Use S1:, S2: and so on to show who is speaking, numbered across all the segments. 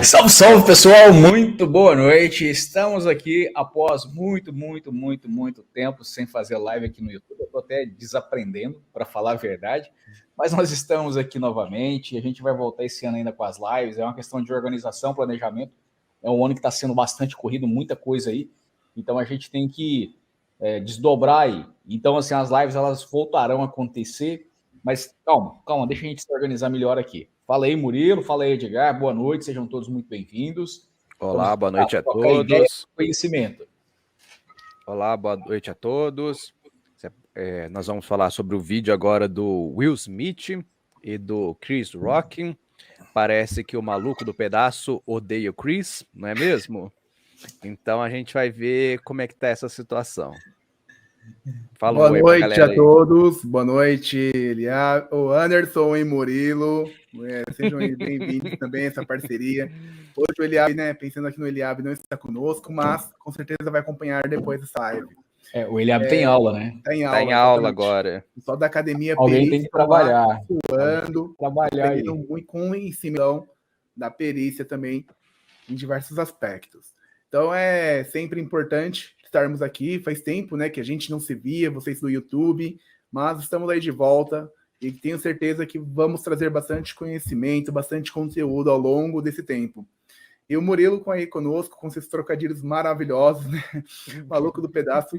S1: Salve, salve, pessoal! Muito boa noite. Estamos aqui após muito tempo sem fazer live aqui no YouTube. Eu tô até desaprendendo, para falar a verdade, mas nós estamos aqui novamente. A gente vai voltar esse ano ainda com as lives. É uma questão de organização, planejamento. É um ano que está sendo bastante corrido, muita coisa aí. Então a gente tem que desdobrar aí. Então, assim, as lives elas voltarão a acontecer, mas calma, deixa a gente se organizar melhor aqui. Fala aí, Murilo, fala aí, Edgar, boa noite, sejam todos muito bem-vindos.
S2: Olá, boa noite a
S1: todos.
S2: todos.
S1: Conhecimento.
S2: Olá, boa noite a todos. Nós vamos falar sobre o vídeo agora do Will Smith e do Chris Rock. Parece que o maluco do pedaço odeia o Chris, não é mesmo? Então a gente vai ver como é que tá essa situação. Fala
S3: boa noite a
S2: aí.
S3: todos, boa noite, o Anderson e Murilo, sejam bem-vindos também a essa parceria. Hoje o Eliabe, pensando aqui no Eliabe, não está conosco, mas com certeza vai acompanhar depois dessa live.
S1: O Eliabe tem aula, né?
S3: Tá em
S2: aula agora.
S3: O pessoal da academia
S1: Alguém tem que trabalhar.
S3: Aprendendo muito com ensino da perícia também em diversos aspectos. Então é sempre importante estarmos aqui, faz tempo, que a gente não se via, vocês do YouTube, mas estamos aí de volta e tenho certeza que vamos trazer bastante conhecimento, bastante conteúdo ao longo desse tempo. E o Murilo aí conosco, com esses trocadilhos maravilhosos, Maluco do pedaço,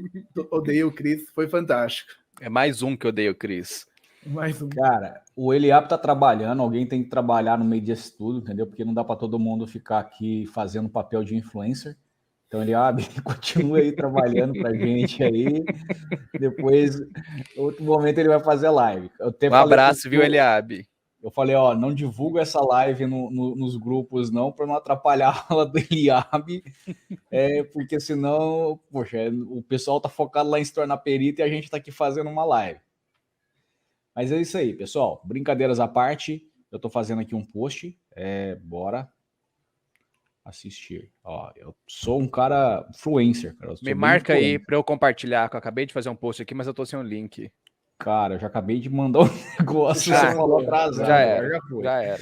S3: odeio o Chris, foi fantástico.
S2: É mais um que odeia o Chris.
S3: Mais um.
S1: Cara, o Eliabe tá trabalhando, alguém tem que trabalhar no meio disso tudo, entendeu? Porque não dá para todo mundo ficar aqui fazendo papel de influencer. Então, Eliabe, continua aí trabalhando pra gente aí. Depois, outro momento, ele vai fazer live.
S2: Um abraço, viu, Eliabe?
S1: Eu falei, não divulga essa live nos grupos, não, para não atrapalhar a aula do Eliabe. Porque senão, poxa, o pessoal tá focado lá em se tornar perito e a gente tá aqui fazendo uma live. Mas é isso aí, pessoal. Brincadeiras à parte, eu tô fazendo aqui um post. Bora assistir. Eu sou um cara influencer, cara.
S2: Me marca aí para eu compartilhar, que eu acabei de fazer um post aqui, mas eu tô sem um link.
S1: Cara, eu já acabei de mandar um negócio, você falou atrasado.
S2: Já era.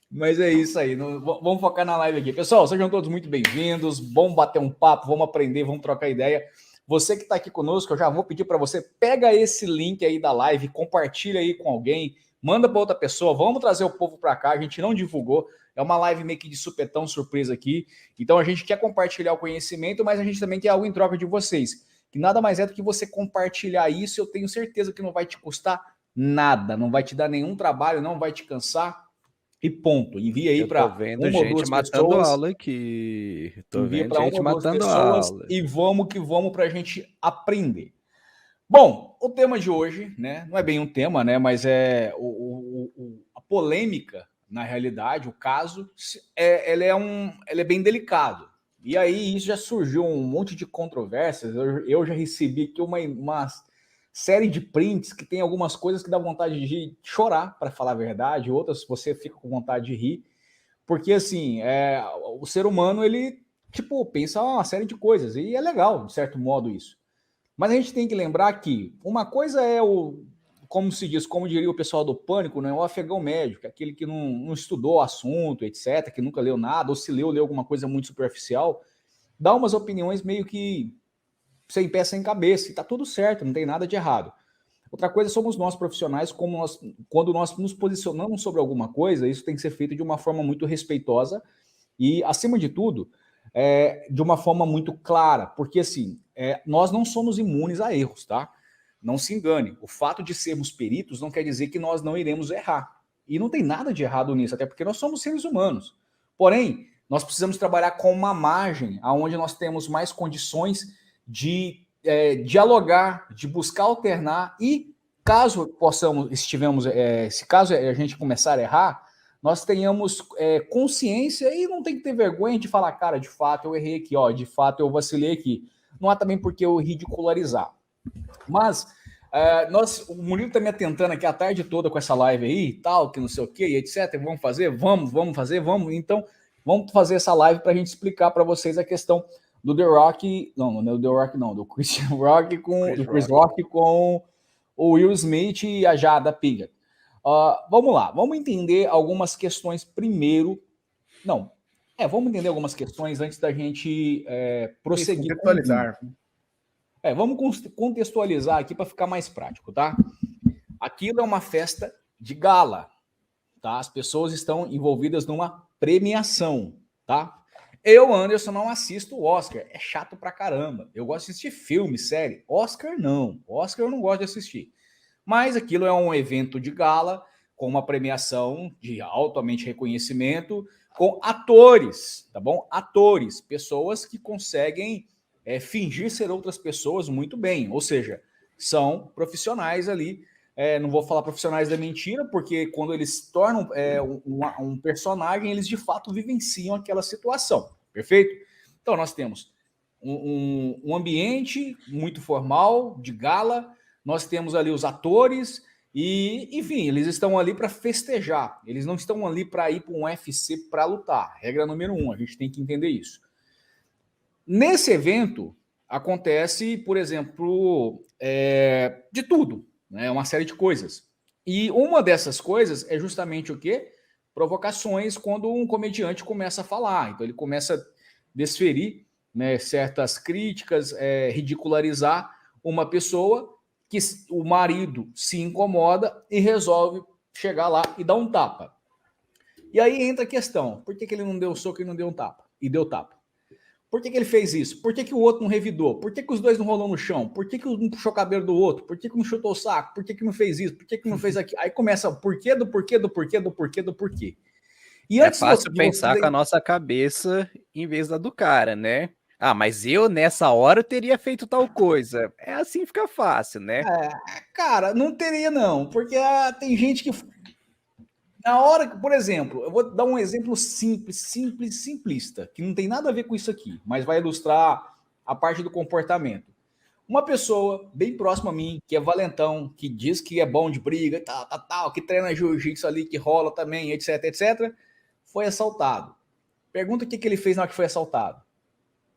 S1: Mas é isso aí, vamos focar na live aqui. Pessoal, sejam todos muito bem-vindos, vamos bater um papo, vamos aprender, vamos trocar ideia. Você que está aqui conosco, eu já vou pedir para você, pega esse link aí da live, compartilha aí com alguém, manda para outra pessoa, vamos trazer o povo para cá, a gente não divulgou, é uma live meio que de supetão, surpresa aqui, então a gente quer compartilhar o conhecimento, mas a gente também quer algo em troca de vocês, que nada mais é do que você compartilhar isso, eu tenho certeza que não vai te custar nada, não vai te dar nenhum trabalho, não vai te cansar, e ponto. Envia aí para
S2: uma ou duas pessoas. Aula aqui.
S1: Envia para uma ou duas pessoas aula. E vamos que vamos para a gente aprender. Bom, o tema de hoje, não é bem um tema, mas é a polêmica, na realidade, o caso, ele é bem delicado. E aí isso já surgiu um monte de controvérsias. Eu já recebi aqui uma série de prints que tem algumas coisas que dá vontade de chorar, para falar a verdade, outras você fica com vontade de rir, porque assim, o ser humano, ele pensa uma série de coisas, e é legal, de certo modo, isso. Mas a gente tem que lembrar que uma coisa é como se diz, como diria o pessoal do Pânico, o afegão médio, que é aquele que não estudou o assunto, etc., que nunca leu nada, ou se leu alguma coisa muito superficial, dá umas opiniões meio que sem pé, sem cabeça, e tá tudo certo, não tem nada de errado. Outra coisa somos nós profissionais, quando nós nos posicionamos sobre alguma coisa, isso tem que ser feito de uma forma muito respeitosa e, acima de tudo, de uma forma muito clara, porque assim, nós não somos imunes a erros, tá? Não se engane, o fato de sermos peritos não quer dizer que nós não iremos errar. E não tem nada de errado nisso, até porque nós somos seres humanos. Porém, nós precisamos trabalhar com uma margem onde nós temos mais condições de dialogar, de buscar alternar e caso se caso a gente começar a errar, nós tenhamos consciência e não tem que ter vergonha de falar, cara, de fato eu errei aqui, de fato eu vacilei aqui. Não há também porque eu ridicularizar. Mas o Murilo tá me atentando aqui a tarde toda com essa live aí, tal, que não sei o que, etc. Vamos fazer? Vamos fazer, vamos. Então, vamos fazer essa live para a gente explicar para vocês a questão do The Rock, não é o The Rock não, do Chris Rock do Chris Rock com o Will Smith e a Jada Pinkett. Vamos lá, vamos entender algumas questões primeiro. Não, Vamos entender algumas questões antes da gente prosseguir.
S3: Contextualizar.
S1: Vamos contextualizar aqui para ficar mais prático, tá? Aquilo é uma festa de gala, tá? As pessoas estão envolvidas numa premiação, tá? Eu, Anderson, não assisto o Oscar. É chato pra caramba. Eu gosto de assistir filme, série. Oscar, não. Oscar eu não gosto de assistir. Mas aquilo é um evento de gala com uma premiação de altamente reconhecimento com atores, tá bom? Atores, pessoas que conseguem fingir ser outras pessoas muito bem. Ou seja, são profissionais ali. Não vou falar profissionais da mentira, porque quando eles tornam um personagem, eles de fato vivenciam aquela situação, perfeito? Então nós temos um ambiente muito formal, de gala, nós temos ali os atores e, enfim, eles estão ali para festejar, eles não estão ali para ir para um UFC para lutar, regra número 1, a gente tem que entender isso. Nesse evento, acontece, por exemplo, de tudo, né? Uma série de coisas. E uma dessas coisas é justamente o quê? Provocações quando um comediante começa a falar. Então ele começa a desferir, né, certas críticas, ridicularizar uma pessoa que o marido se incomoda e resolve chegar lá e dar um tapa. E aí entra a questão, por que ele não deu soco e não deu um tapa? E deu tapa. Por que ele fez isso? Por que o outro não revidou? Por que os dois não rolou no chão? Por que um puxou o cabelo do outro? Por que não chutou o saco? Por que não fez isso? Por que não fez aquilo? Aí começa o porquê do porquê do porquê do porquê do porquê.
S2: E é fácil pensar com a nossa cabeça em vez da do cara, né? Ah, mas eu nessa hora teria feito tal coisa. É assim, fica fácil, né?
S1: Cara, não teria não, porque tem gente que na hora que, por exemplo, eu vou dar um exemplo simplista, que não tem nada a ver com isso aqui, mas vai ilustrar a parte do comportamento. Uma pessoa bem próxima a mim, que é valentão, que diz que é bom de briga, tal, que treina jiu-jitsu ali, que rola também, etc, foi assaltado. Pergunta o que ele fez na hora que foi assaltado.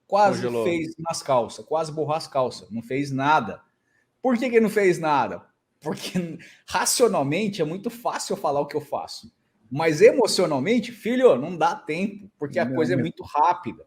S1: Quase Congelou. Fez nas calças, quase borrou as calças, não fez nada. Por que ele não fez nada? Porque racionalmente é muito fácil eu falar o que eu faço. Mas emocionalmente, filho, não dá tempo, porque a coisa é muito rápida.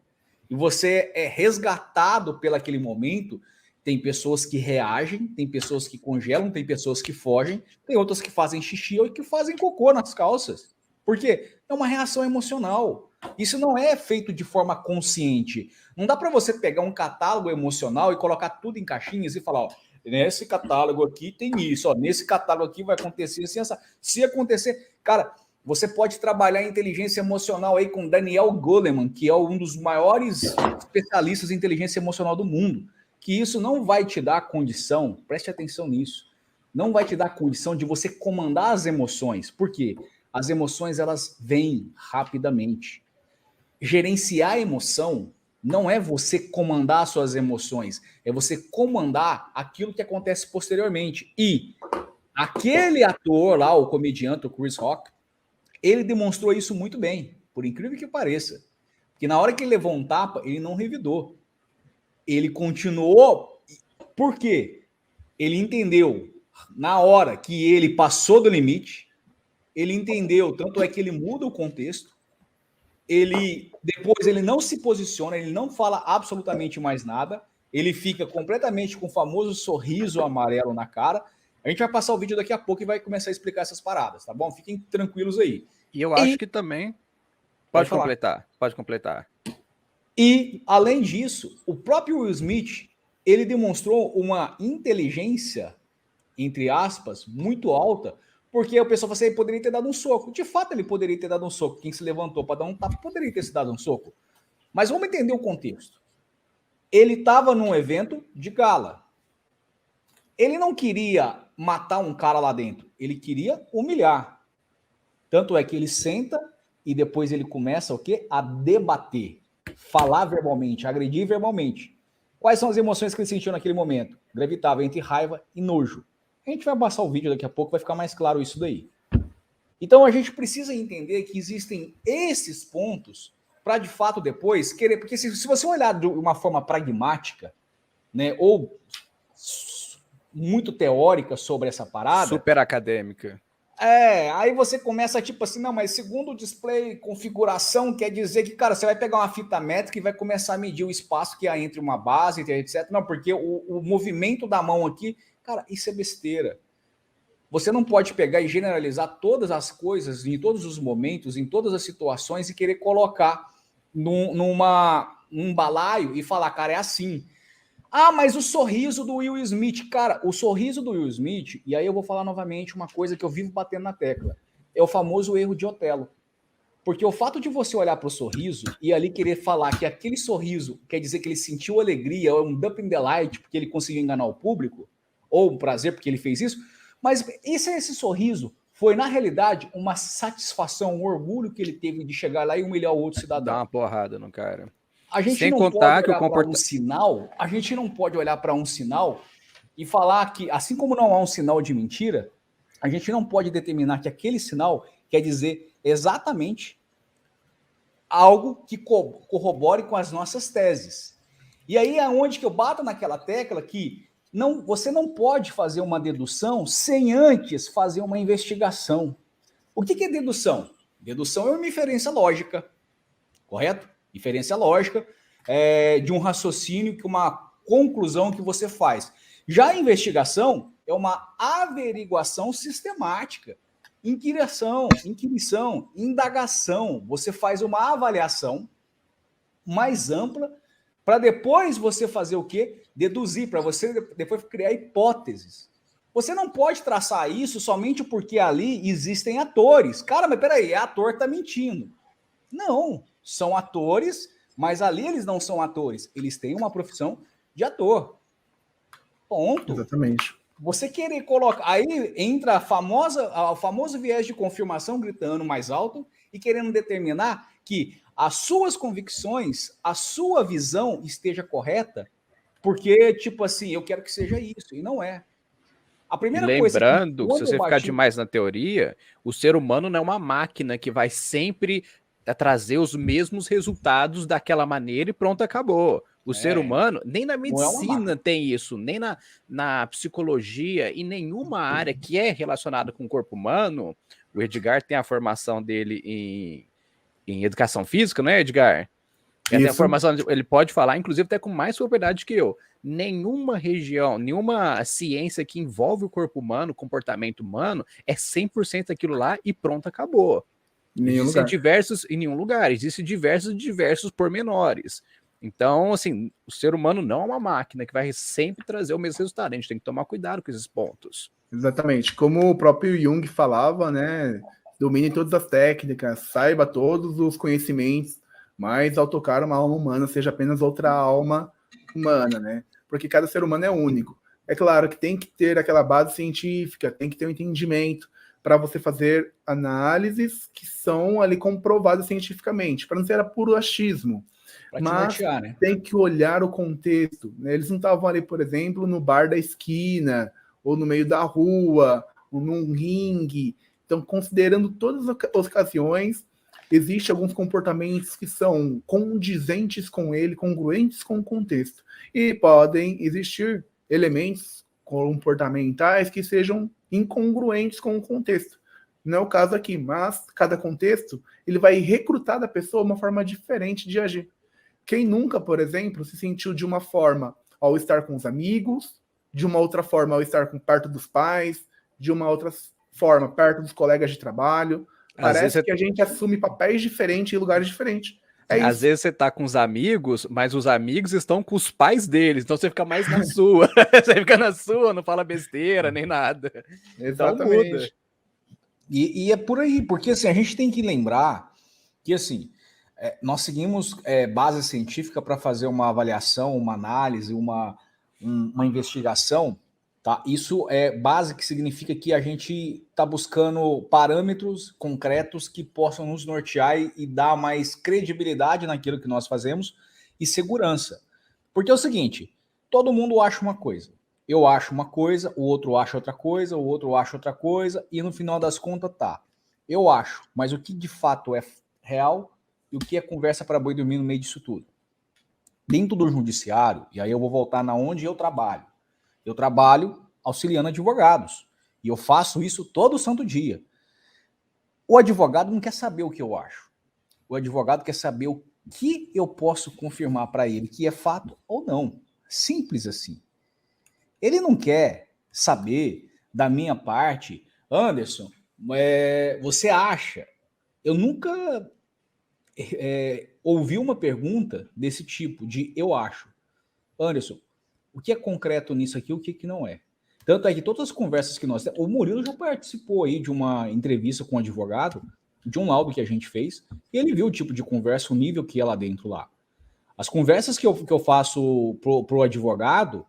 S1: E você é resgatado pelaquele momento. Tem pessoas que reagem, tem pessoas que congelam, tem pessoas que fogem, tem outras que fazem xixi ou que fazem cocô nas calças. Por quê? É uma reação emocional. Isso não é feito de forma consciente. Não dá para você pegar um catálogo emocional e colocar tudo em caixinhas e falar, ó, nesse catálogo aqui tem isso, ó, nesse catálogo aqui vai acontecer assim, essa. Se acontecer, cara, você pode trabalhar em inteligência emocional aí com Daniel Goleman, que é um dos maiores especialistas em inteligência emocional do mundo, que isso não vai te dar condição, preste atenção nisso, não vai te dar condição de você comandar as emoções. Por quê? As emoções, elas vêm rapidamente. Gerenciar a emoção não é você comandar suas emoções, é você comandar aquilo que acontece posteriormente. E aquele ator lá, o comediante, o Chris Rock, ele demonstrou isso muito bem, por incrível que pareça. Porque na hora que ele levou um tapa, ele não revidou. Ele continuou. Por quê? Ele entendeu na hora que ele passou do limite, ele entendeu, tanto é que ele muda o contexto, depois ele não se posiciona, ele não fala absolutamente mais nada, ele fica completamente com o famoso sorriso amarelo na cara. A gente vai passar o vídeo daqui a pouco e vai começar a explicar essas paradas, tá bom? Fiquem tranquilos aí.
S2: E eu acho que também... Pode completar.
S1: E, além disso, o próprio Will Smith, ele demonstrou uma inteligência, entre aspas, muito alta, porque o pessoal fala assim, ele poderia ter dado um soco. De fato, ele poderia ter dado um soco. Quem se levantou para dar um tapa poderia ter se dado um soco. Mas vamos entender o contexto. Ele estava num evento de gala. Ele não queria matar um cara lá dentro. Ele queria humilhar. Tanto é que ele senta e depois ele começa o quê? A debater. Falar verbalmente, agredir verbalmente. Quais são as emoções que ele sentiu naquele momento? Gravitava entre raiva e nojo. A gente vai passar o vídeo daqui a pouco, vai ficar mais claro isso daí. Então a gente precisa entender que existem esses pontos para de fato depois querer, porque se você olhar de uma forma pragmática, né, ou muito teórica sobre essa parada,
S2: super acadêmica.
S1: Aí você começa tipo assim, não, mas segundo o display, configuração, quer dizer que, cara, você vai pegar uma fita métrica e vai começar a medir o espaço que há entre uma base, etc. Não, porque o movimento da mão aqui, cara, isso é besteira. Você não pode pegar e generalizar todas as coisas, em todos os momentos, em todas as situações e querer colocar num balaio e falar, cara, é assim. Ah, mas o sorriso do Will Smith. Cara, o sorriso do Will Smith, e aí eu vou falar novamente uma coisa que eu vivo batendo na tecla, é o famoso erro de Otelo. Porque o fato de você olhar para o sorriso e ali querer falar que aquele sorriso quer dizer que ele sentiu alegria, ou um dumping delight, porque ele conseguiu enganar o público, ou um prazer porque ele fez isso, mas esse sorriso foi, na realidade, uma satisfação, um orgulho que ele teve de chegar lá e humilhar o outro cidadão.
S2: Dá uma porrada no cara.
S1: A gente não pode olhar para um sinal, a gente não pode olhar para um sinal e falar que, assim como não há um sinal de mentira, a gente não pode determinar que aquele sinal quer dizer exatamente algo que corrobore com as nossas teses. E aí é onde que eu bato naquela tecla que você não pode fazer uma dedução sem antes fazer uma investigação. O que é dedução? Dedução é uma inferência lógica, correto? Inferência lógica de um raciocínio, que uma conclusão que você faz. Já a investigação é uma averiguação sistemática, inquirição, indagação. Você faz uma avaliação mais ampla para depois você fazer o quê? Deduzir, para você depois criar hipóteses. Você não pode traçar isso somente porque ali existem atores. Cara, mas peraí, ator tá mentindo. Não, são atores, mas ali eles não são atores. Eles têm uma profissão de ator. Ponto.
S3: Exatamente.
S1: Você querer colocar... Aí entra o famoso viés de confirmação gritando mais alto e querendo determinar que as suas convicções, a sua visão esteja correta, porque, tipo assim, eu quero que seja isso, e não é.
S2: A primeira Lembrando, coisa que se você ficar demais na teoria, o ser humano não é uma máquina que vai sempre trazer os mesmos resultados daquela maneira e pronto, acabou. O ser humano, nem na medicina tem isso, nem na psicologia e nenhuma área que é relacionada com o corpo humano. O Edgar tem a formação dele em educação física, não é, Edgar? Ele tem a formação, ele pode falar, inclusive, até com mais propriedade que eu. Nenhuma região, nenhuma ciência que envolve o corpo humano, comportamento humano, é 100% aquilo lá e pronto, acabou. Em nenhum lugar. Existem diversos pormenores. Então, assim, o ser humano não é uma máquina que vai sempre trazer o mesmo resultado. A gente tem que tomar cuidado com esses pontos.
S3: Exatamente. Como o próprio Jung falava, né? Domine todas as técnicas, saiba todos os conhecimentos, mas ao tocar uma alma humana, seja apenas outra alma humana, né? Porque cada ser humano é único. É claro que tem que ter aquela base científica, tem que ter um entendimento para você fazer análises que são ali comprovadas cientificamente, para não ser puro achismo. Mas nortear, né? Tem que olhar o contexto. Né? Eles não estavam ali, por exemplo, no bar da esquina, ou no meio da rua, ou num ringue. Então, considerando todas as ocasiões, existem alguns comportamentos que são condizentes com ele, congruentes com o contexto. E podem existir elementos comportamentais que sejam incongruentes com o contexto. Não é o caso aqui, mas cada contexto ele vai recrutar da pessoa uma forma diferente de agir. Quem nunca, por exemplo, se sentiu de uma forma ao estar com os amigos, de uma outra forma ao estar perto dos pais, de uma outra forma perto dos colegas de trabalho. Parece que a gente assume papéis diferentes em lugares diferentes.
S2: Às vezes você tá com os amigos, mas os amigos estão com os pais deles, então você fica mais na sua. Você fica na sua, não fala besteira, nem nada.
S3: Exatamente.
S1: Então muda. E é por aí, porque assim, a gente tem que lembrar que assim, nós seguimos base científica para fazer uma avaliação, uma análise, uma investigação. Tá? Isso é base, que significa que a gente está buscando parâmetros concretos que possam nos nortear e dar mais credibilidade naquilo que nós fazemos e segurança. Porque é o seguinte, todo mundo acha uma coisa. Eu acho uma coisa, o outro acha outra coisa, o outro acha outra coisa, e no final das contas tá. Eu acho, mas o que de fato é real e o que é conversa para boi dormir no meio disso tudo? Dentro do judiciário, e aí eu vou voltar na onde eu trabalho. Eu trabalho auxiliando advogados. E eu faço isso todo santo dia. O advogado não quer saber o que eu acho. O advogado quer saber o que eu posso confirmar para ele que é fato ou não. Simples assim. Ele não quer saber da minha parte, Anderson, você acha? Eu nunca ouvi uma pergunta desse tipo, de eu acho. Anderson, o que é concreto nisso aqui, o que não é? Tanto é que todas as conversas que nós temos, o Murilo já participou aí de uma entrevista com um advogado, de um laudo que a gente fez, e ele viu o tipo de conversa, o nível que é lá dentro lá. As conversas que eu faço pro advogado,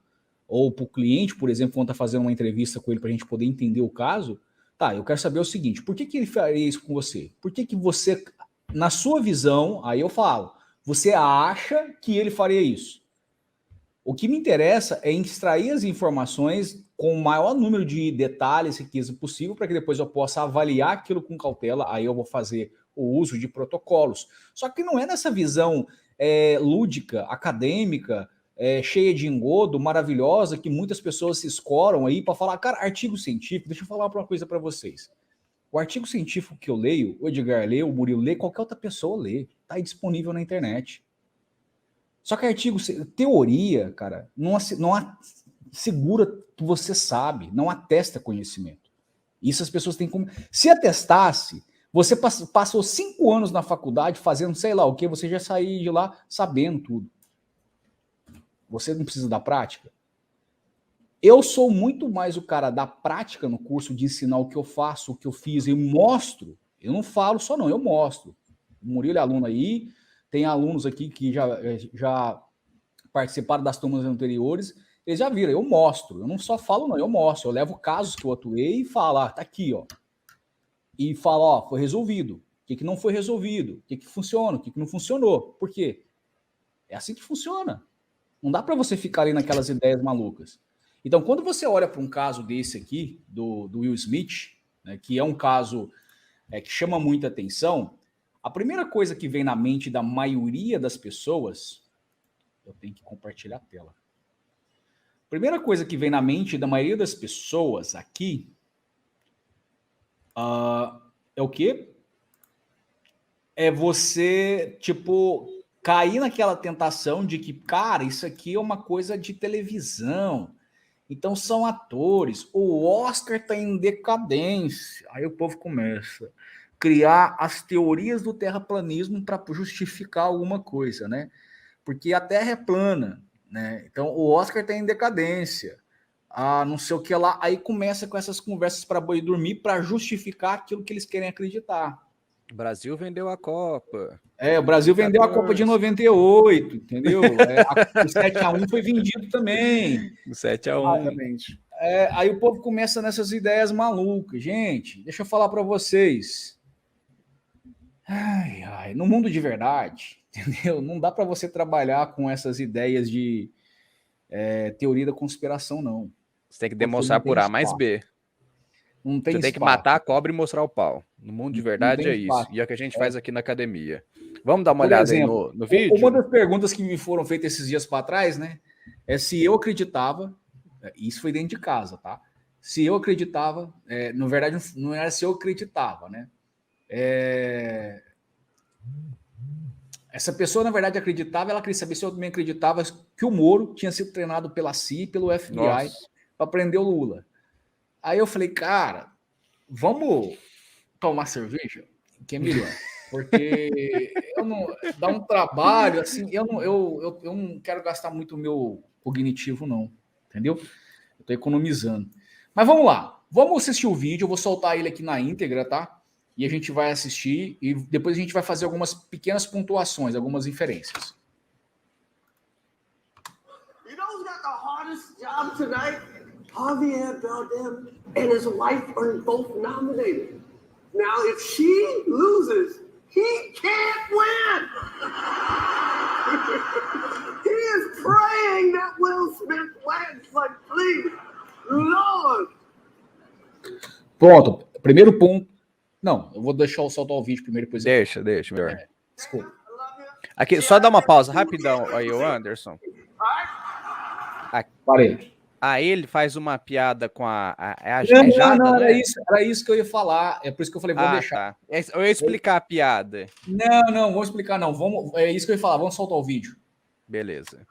S1: ou pro cliente, por exemplo, quando tá fazendo uma entrevista com ele para a gente poder entender o caso, tá, eu quero saber o seguinte, por que ele faria isso com você? Por que você, na sua visão, aí eu falo, você acha que ele faria isso? O que me interessa é extrair as informações com o maior número de detalhes e riqueza possível para que depois eu possa avaliar aquilo com cautela, aí eu vou fazer o uso de protocolos. Só que não é nessa visão lúdica, acadêmica, cheia de engodo, maravilhosa, que muitas pessoas se escoram aí para falar, cara, artigo científico, deixa eu falar uma coisa para vocês. O artigo científico que eu leio, o Edgar lê, o Murilo lê, qualquer outra pessoa lê, está aí disponível na internet. Só que artigo, teoria, cara, não assegura que você sabe, não atesta conhecimento. Isso as pessoas têm como... Se atestasse, você passou 5 anos na faculdade fazendo sei lá o que, você já saiu de lá sabendo tudo. Você não precisa da prática? Eu sou muito mais o cara da prática no curso, de ensinar o que eu faço, o que eu fiz, eu mostro. Eu não falo só não, eu mostro. O Murilo é aluno aí, tem alunos aqui que já participaram das turmas anteriores, eles já viram, eu mostro, eu não só falo não, eu mostro, eu levo casos que eu atuei e falo, tá aqui, ó. E falo, ó, foi resolvido, o que não foi resolvido, o que funciona, o que não funcionou. Por quê? É assim que funciona. Não dá para você ficar ali naquelas ideias malucas. Então, quando você olha para um caso desse aqui, do Will Smith, né, que é um caso que chama muita atenção, a primeira coisa que vem na mente da maioria das pessoas... Eu tenho que compartilhar a tela. A primeira coisa que vem na mente da maioria das pessoas aqui é o quê? É você, tipo, cair naquela tentação de que, cara, isso aqui é uma coisa de televisão. Então são atores. O Oscar tá em decadência. Aí o povo começa a criar as teorias do terraplanismo para justificar alguma coisa, né? Porque a Terra é plana, né? Então o Oscar está em decadência, não sei o que lá. Aí começa com essas conversas para boi dormir para justificar aquilo que eles querem acreditar.
S2: O Brasil vendeu a Copa.
S1: O Brasil vendeu a Copa de 98, entendeu? O 7-1 foi vendido também.
S2: O 7-1.
S1: Aí o povo começa nessas ideias malucas. Gente, deixa eu falar para vocês. No mundo de verdade, entendeu? Não dá para você trabalhar com essas ideias de teoria da conspiração, não.
S2: Você tem que demonstrar por A mais B.
S1: Não tem
S2: Você tem que matar a cobra e mostrar o pau. No mundo de verdade é isso. E é o que a gente faz aqui na academia. Vamos dar uma olhada aí no vídeo?
S1: Uma das perguntas que me foram feitas esses dias para trás, né? É se eu acreditava, isso foi dentro de casa, tá? Se eu acreditava, na verdade não era se eu acreditava, né? Essa pessoa, na verdade, acreditava, ela queria saber se eu também acreditava que o Moro tinha sido treinado pela CIA e pelo FBI para prender o Lula. Aí eu falei, cara, vamos tomar cerveja, que é melhor. Porque dá um trabalho, assim, eu não quero gastar muito o meu cognitivo, não. Entendeu? Eu tô economizando. Mas vamos lá. Vamos assistir o vídeo, eu vou soltar ele aqui na íntegra, tá? E a gente vai assistir e depois a gente vai fazer algumas pequenas pontuações, algumas inferências. You know who's got the hardest job tonight? Javier Bardem and his wife are both nominated. Now, if she loses, he can't win. He is praying that Will Smith wins, like, please, Lord. Pronto, primeiro ponto. Não, eu vou deixar eu soltar o vídeo primeiro, depois.
S2: Deixa, melhor.
S1: Desculpa.
S2: Aqui, só dá uma pausa rapidão aí, o Anderson.
S1: Parei.
S2: Aí ele faz uma piada com a
S1: Jada, não,
S2: né?
S1: era isso que eu ia falar. É por isso que eu falei, vou deixar.
S2: Tá. Eu ia explicar a piada.
S1: Não, vamos explicar não. É isso que eu ia falar, vamos soltar o vídeo.
S2: Beleza.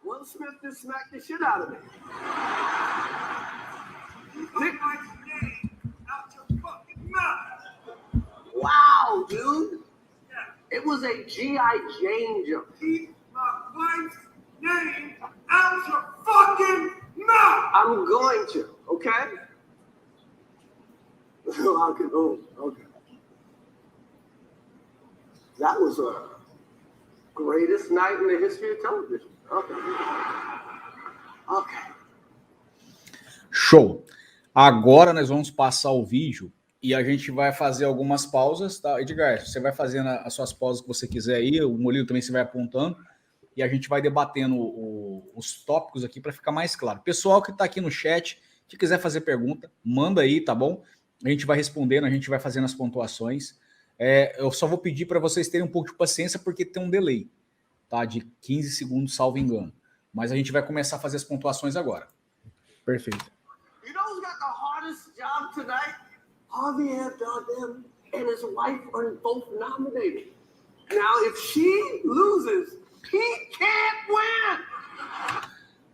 S4: Will Smith just smacked the shit out of me. Take my name out your fucking mouth. Wow, dude. Yeah. It was a G.I. Jane jump. Keep my wife's name out your fucking mouth. I'm going to, okay? Okay. That was a greatest night in the history of television. Ok.
S1: Show. Agora nós vamos passar o vídeo e a gente vai fazer algumas pausas, tá? Edgar, você vai fazendo as suas pausas que você quiser aí, o Murilo também você vai apontando e a gente vai debatendo os tópicos aqui para ficar mais claro. Pessoal que está aqui no chat, se quiser fazer pergunta, manda aí, tá bom? A gente vai respondendo, a gente vai fazendo as pontuações. Eu só vou pedir para vocês terem um pouco de paciência porque tem um delay. Tá, de 15 segundos, salvo engano. Mas a gente vai começar a fazer as pontuações agora.
S3: Perfeito.
S4: You know who's got the hardest job tonight? Javier Bardem and his wife are both nominated. Now, if she loses, he can't win.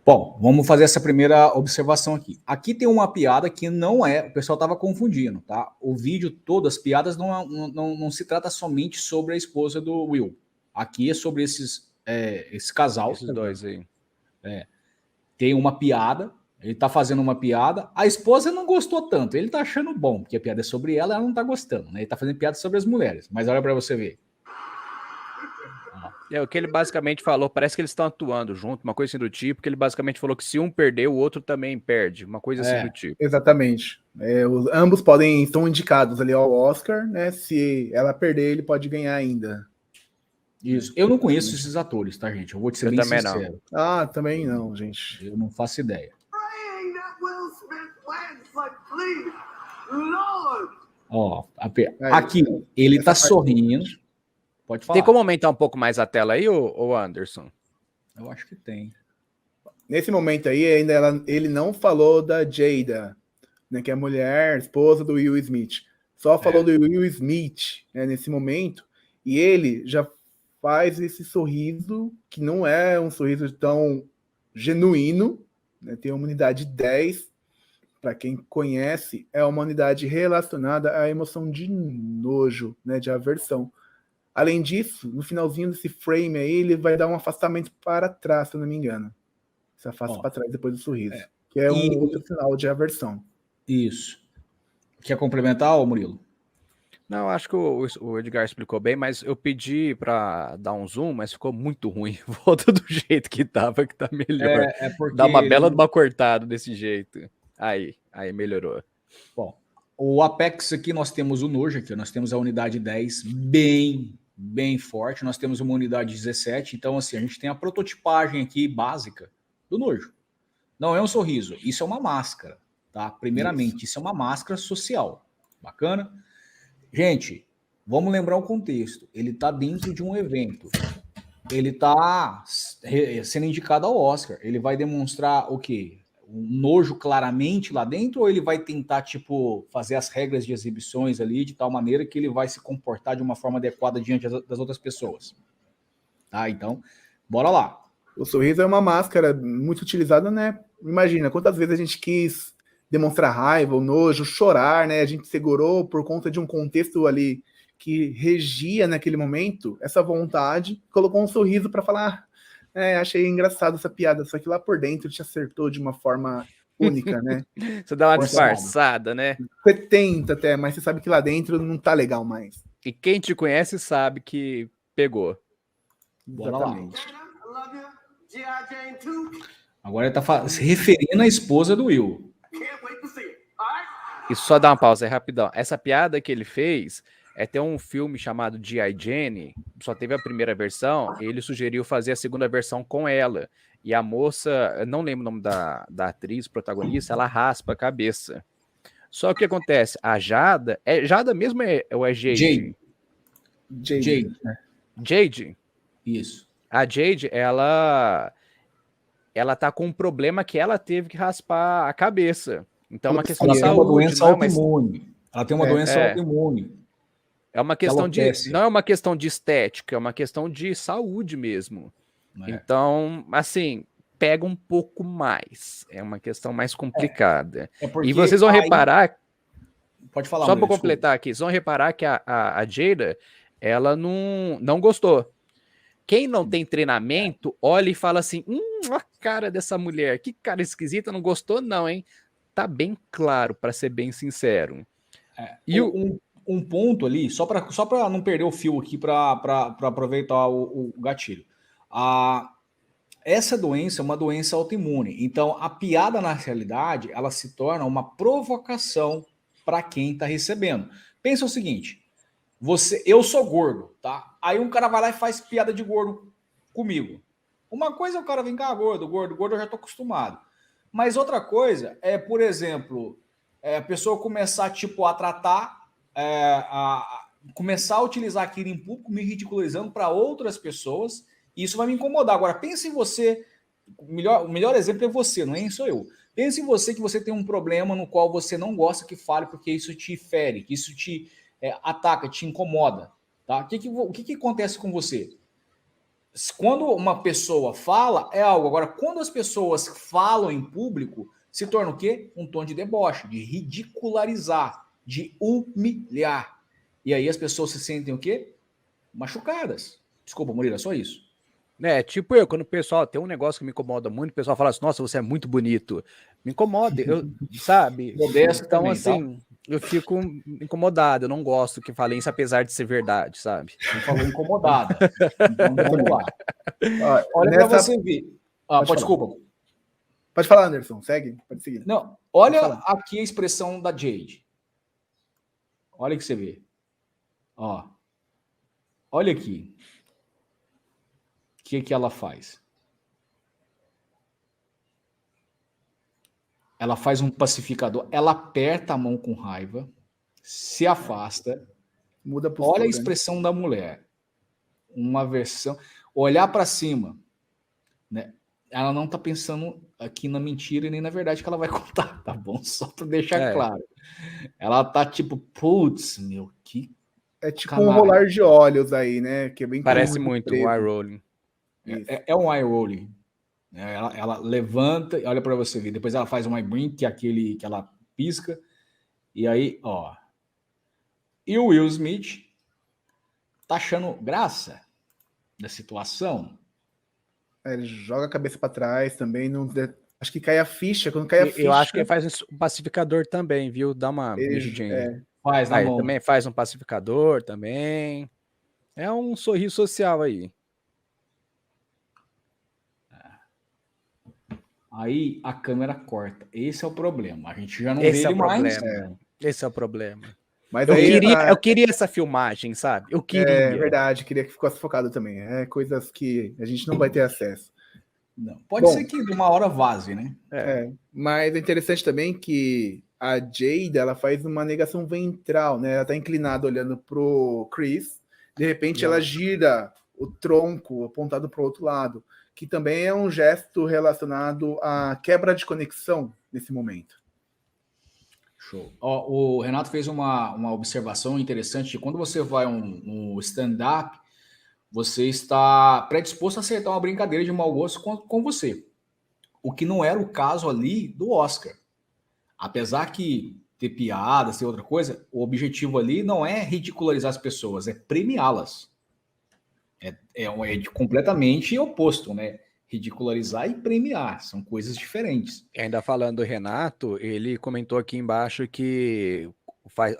S1: Bom, vamos fazer essa primeira observação aqui. Aqui tem uma piada que não é... O pessoal estava confundindo, tá? O vídeo todo, as piadas não se trata somente sobre a esposa do Will. Aqui é sobre esse casal.
S2: Esses dois aí.
S1: Tem uma piada, ele tá fazendo uma piada, a esposa não gostou tanto, ele tá achando bom, porque a piada é sobre ela não tá gostando, né? Ele tá fazendo piada sobre as mulheres, mas olha para você ver.
S2: O que ele basicamente falou, parece que eles estão atuando junto, uma coisa assim do tipo, que ele basicamente falou que se um perder, o outro também perde, uma coisa assim do tipo.
S3: Exatamente. Ambos estão indicados ali ao Oscar, né? Se ela perder, ele pode ganhar ainda.
S1: Isso. Eu não conheço esses atores, tá, gente? Eu vou te ser bem sincero.
S3: Não. Também não, gente.
S1: Eu não faço ideia. Ó, aqui, ele tá sorrindo. Pode falar.
S2: Tem como aumentar um pouco mais a tela aí, ô Anderson?
S1: Eu acho que tem.
S3: Nesse momento aí, ainda ele não falou da Jada, né, que é a mulher, esposa do Will Smith. Só falou do Will Smith, né, nesse momento. E ele já faz esse sorriso, que não é um sorriso tão genuíno, né? Tem uma unidade 10, para quem conhece, é uma unidade relacionada à emoção de nojo, né? De aversão. Além disso, no finalzinho desse frame aí, ele vai dar um afastamento para trás, se eu não me engano. Se afasta para trás depois do sorriso, que é um outro sinal de aversão.
S1: Isso. Quer complementar, Murilo?
S2: Não, acho que o Edgar explicou bem, mas eu pedi para dar um zoom, mas ficou muito ruim. Volta do jeito que tava, que tá melhor.
S1: Porque
S2: dá uma bela de uma cortada desse jeito. Aí melhorou.
S1: Bom, o Apex aqui nós temos o nojo aqui, nós temos a unidade 10 bem forte, nós temos uma unidade 17, então assim, a gente tem a prototipagem aqui básica do nojo. Não é um sorriso, isso é uma máscara, tá? Primeiramente, isso é uma máscara social. Bacana? Gente, vamos lembrar o contexto. Ele está dentro de um evento. Ele está sendo indicado ao Oscar. Ele vai demonstrar o quê? Um nojo claramente lá dentro ou ele vai tentar, tipo, fazer as regras de exibições ali de tal maneira que ele vai se comportar de uma forma adequada diante das outras pessoas? Tá, então, bora lá.
S3: O sorriso é uma máscara muito utilizada, né? Imagina, quantas vezes a gente quis demonstrar raiva ou nojo, chorar, né? A gente segurou por conta de um contexto ali que regia naquele momento essa vontade, colocou um sorriso para falar, achei engraçado essa piada, só que lá por dentro te acertou de uma forma única, né?
S2: Você dá uma disfarçada, né?
S3: Você tenta até, mas você sabe que lá dentro não tá legal mais.
S2: E quem te conhece sabe que pegou.
S1: Exatamente. Agora ele tá se referindo à esposa do Will.
S2: E só dá uma pausa aí, rapidão. Essa piada que ele fez Tem um filme chamado G.I. Jane, só teve a primeira versão, ele sugeriu fazer a segunda versão com ela. E a moça, eu não lembro o nome da atriz protagonista, ela raspa a cabeça. Só que o que acontece? A Jada, Jada mesmo ou é Jade?
S1: Jade.
S2: Jade?
S1: Isso.
S2: A Jade, ela tá com um problema que ela teve que raspar a cabeça. Então é uma questão de saúde.
S1: Ela tem uma doença autoimune. Ela tem uma doença autoimune.
S2: É uma questão não é uma questão de estética, é uma questão de saúde mesmo. Então, assim, pega um pouco mais. É uma questão mais complicada. E vocês vão reparar...
S1: Pode falar,
S2: só para completar aqui, vocês vão reparar que a Jada, ela não gostou. Quem não tem treinamento, olha e fala assim, a cara dessa mulher, que cara esquisita, não gostou não, hein? Tá bem claro, para ser bem sincero.
S1: E um ponto ali, só para não perder o fio aqui, para aproveitar o gatilho. Essa doença é uma doença autoimune. Então, a piada, na realidade, ela se torna uma provocação para quem está recebendo. Pensa o seguinte, eu sou gordo, tá? Aí um cara vai lá e faz piada de gordo comigo. Uma coisa é o cara vir cá, gordo, eu já tô acostumado. Mas outra coisa é, por exemplo, a pessoa começar, tipo, a tratar, começar a utilizar aquilo em público, me ridicularizando para outras pessoas, e isso vai me incomodar. Agora, pense em você, o melhor exemplo é você, não é sou eu. Pense em você que você tem um problema no qual você não gosta que fale porque isso te fere, que isso te ataca, te incomoda. Tá? O que acontece com você? Quando uma pessoa fala, é algo. Agora, quando as pessoas falam em público, se torna o quê? Um tom de deboche, de ridicularizar, de humilhar. E aí as pessoas se sentem o quê? Machucadas. Desculpa, Murilo, é só isso.
S2: Tipo quando o pessoal tem um negócio que me incomoda muito, o pessoal fala assim, nossa, você é muito bonito. Me incomoda, sabe?
S1: Modesto
S2: então,
S1: também,
S2: assim, tá? Eu fico incomodado, eu não gosto que falem isso, apesar de ser verdade, sabe?
S1: Não falou incomodada. Então, vamos lá. Olha para você ver. Desculpa.
S3: Pode falar, Anderson, segue, pode seguir.
S1: Não, olha aqui a expressão da Jade. Olha que você vê. Olha aqui. O que ela faz? Ela faz um pacificador, ela aperta a mão com raiva, se afasta,
S3: muda a postura.
S1: Olha a expressão da mulher. Uma versão, olhar para cima, né? Ela não tá pensando aqui na mentira e nem na verdade que ela vai contar, tá bom? Só para deixar claro. Ela tá tipo, putz, meu, que
S3: é tipo um rolar de olhos aí, né? Que é bem
S2: parece muito um eye rolling.
S1: É um eye rolling. Ela levanta e olha para você ver. Depois ela faz um eye blink, que é aquele que ela pisca. E aí, E o Will Smith tá achando graça da situação.
S3: Ele joga a cabeça para trás também. Acho que cai a ficha. Quando cai a ficha...
S2: Eu acho que ele faz um pacificador também, viu? Dá uma mexidinha.
S1: Faz na mão.
S2: Também faz um pacificador também. É um sorriso social aí.
S1: Aí a câmera corta. Esse é o problema. A gente já não vê ele mais.
S2: Esse é o problema.
S3: Mas
S2: eu queria essa filmagem, sabe? Eu queria.
S3: É verdade, queria que ficasse focado também. Coisas que a gente não vai ter acesso.
S1: Não. Pode ser que de uma hora vaze, né?
S3: Mas é interessante também que a Jada, ela faz uma negação ventral, né? Ela tá inclinada olhando pro Chris. De repente ela gira o tronco apontado pro outro lado, que também é um gesto relacionado à quebra de conexão nesse momento.
S1: Show. O Renato fez uma observação interessante. Quando você vai um stand-up, você está predisposto a acertar uma brincadeira de mau gosto com você. O que não era o caso ali do Oscar. Apesar que ter piadas, ter outra coisa, o objetivo ali não é ridicularizar as pessoas, é premiá-las. É completamente oposto, né? Ridicularizar e premiar, são coisas diferentes.
S2: Ainda falando do Renato, ele comentou aqui embaixo que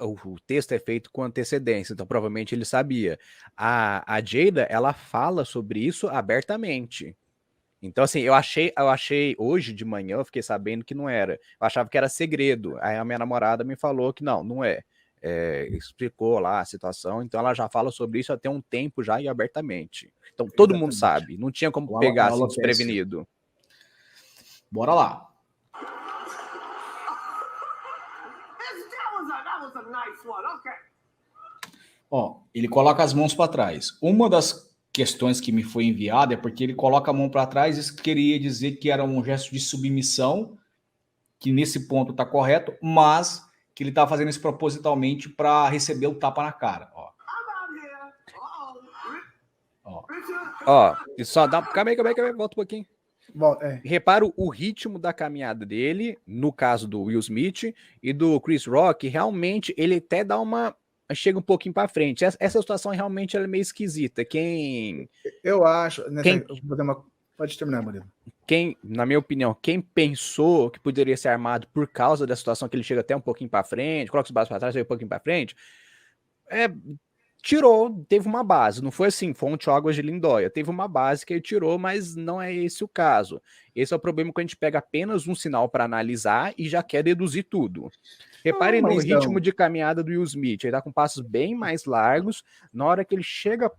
S2: o texto é feito com antecedência, então provavelmente ele sabia. A Jada, ela fala sobre isso abertamente. Então, assim, eu achei hoje de manhã, eu fiquei sabendo que não era. Eu achava que era segredo. Aí a minha namorada me falou que não é. explicou lá a situação, então ela já fala sobre isso há tem um tempo já e abertamente. Então todo mundo sabe, não tinha como pegar assim desprevenido.
S1: Bora lá. Ó, ele coloca as mãos para trás. Uma das questões que me foi enviada é porque ele coloca a mão para trás, isso queria dizer que era um gesto de submissão, que nesse ponto tá correto, mas que ele tá fazendo isso propositalmente para receber o tapa na cara, ó.
S2: Ó, e só dá... Calma aí, volta um pouquinho. Repara o ritmo da caminhada dele, no caso do Will Smith e do Chris Rock, realmente ele até dá uma... chega um pouquinho para frente. Essa situação realmente ela é meio esquisita.
S3: Eu acho... Pode terminar, Murilo.
S2: Na minha opinião, quem pensou que poderia ser armado por causa da situação que ele chega até um pouquinho para frente, coloca os braços para trás, vai um pouquinho para frente, tirou, teve uma base, não foi assim, fonte Águas de Lindóia, teve uma base que ele tirou, mas não é esse o caso. Esse é o problema quando a gente pega apenas um sinal para analisar e já quer deduzir tudo. Reparem no ritmo de caminhada do Will Smith, ele tá com passos bem mais largos, na hora que ele chega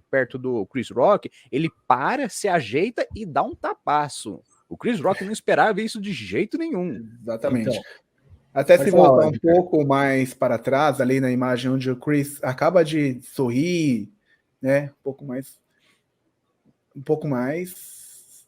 S2: perto do Chris Rock, ele para, se ajeita e dá um tapaço. O Chris Rock não esperava isso de jeito nenhum.
S3: Exatamente. Então, até se voltar um pouco mais para trás, ali na imagem onde o Chris acaba de sorrir, né? Um pouco mais.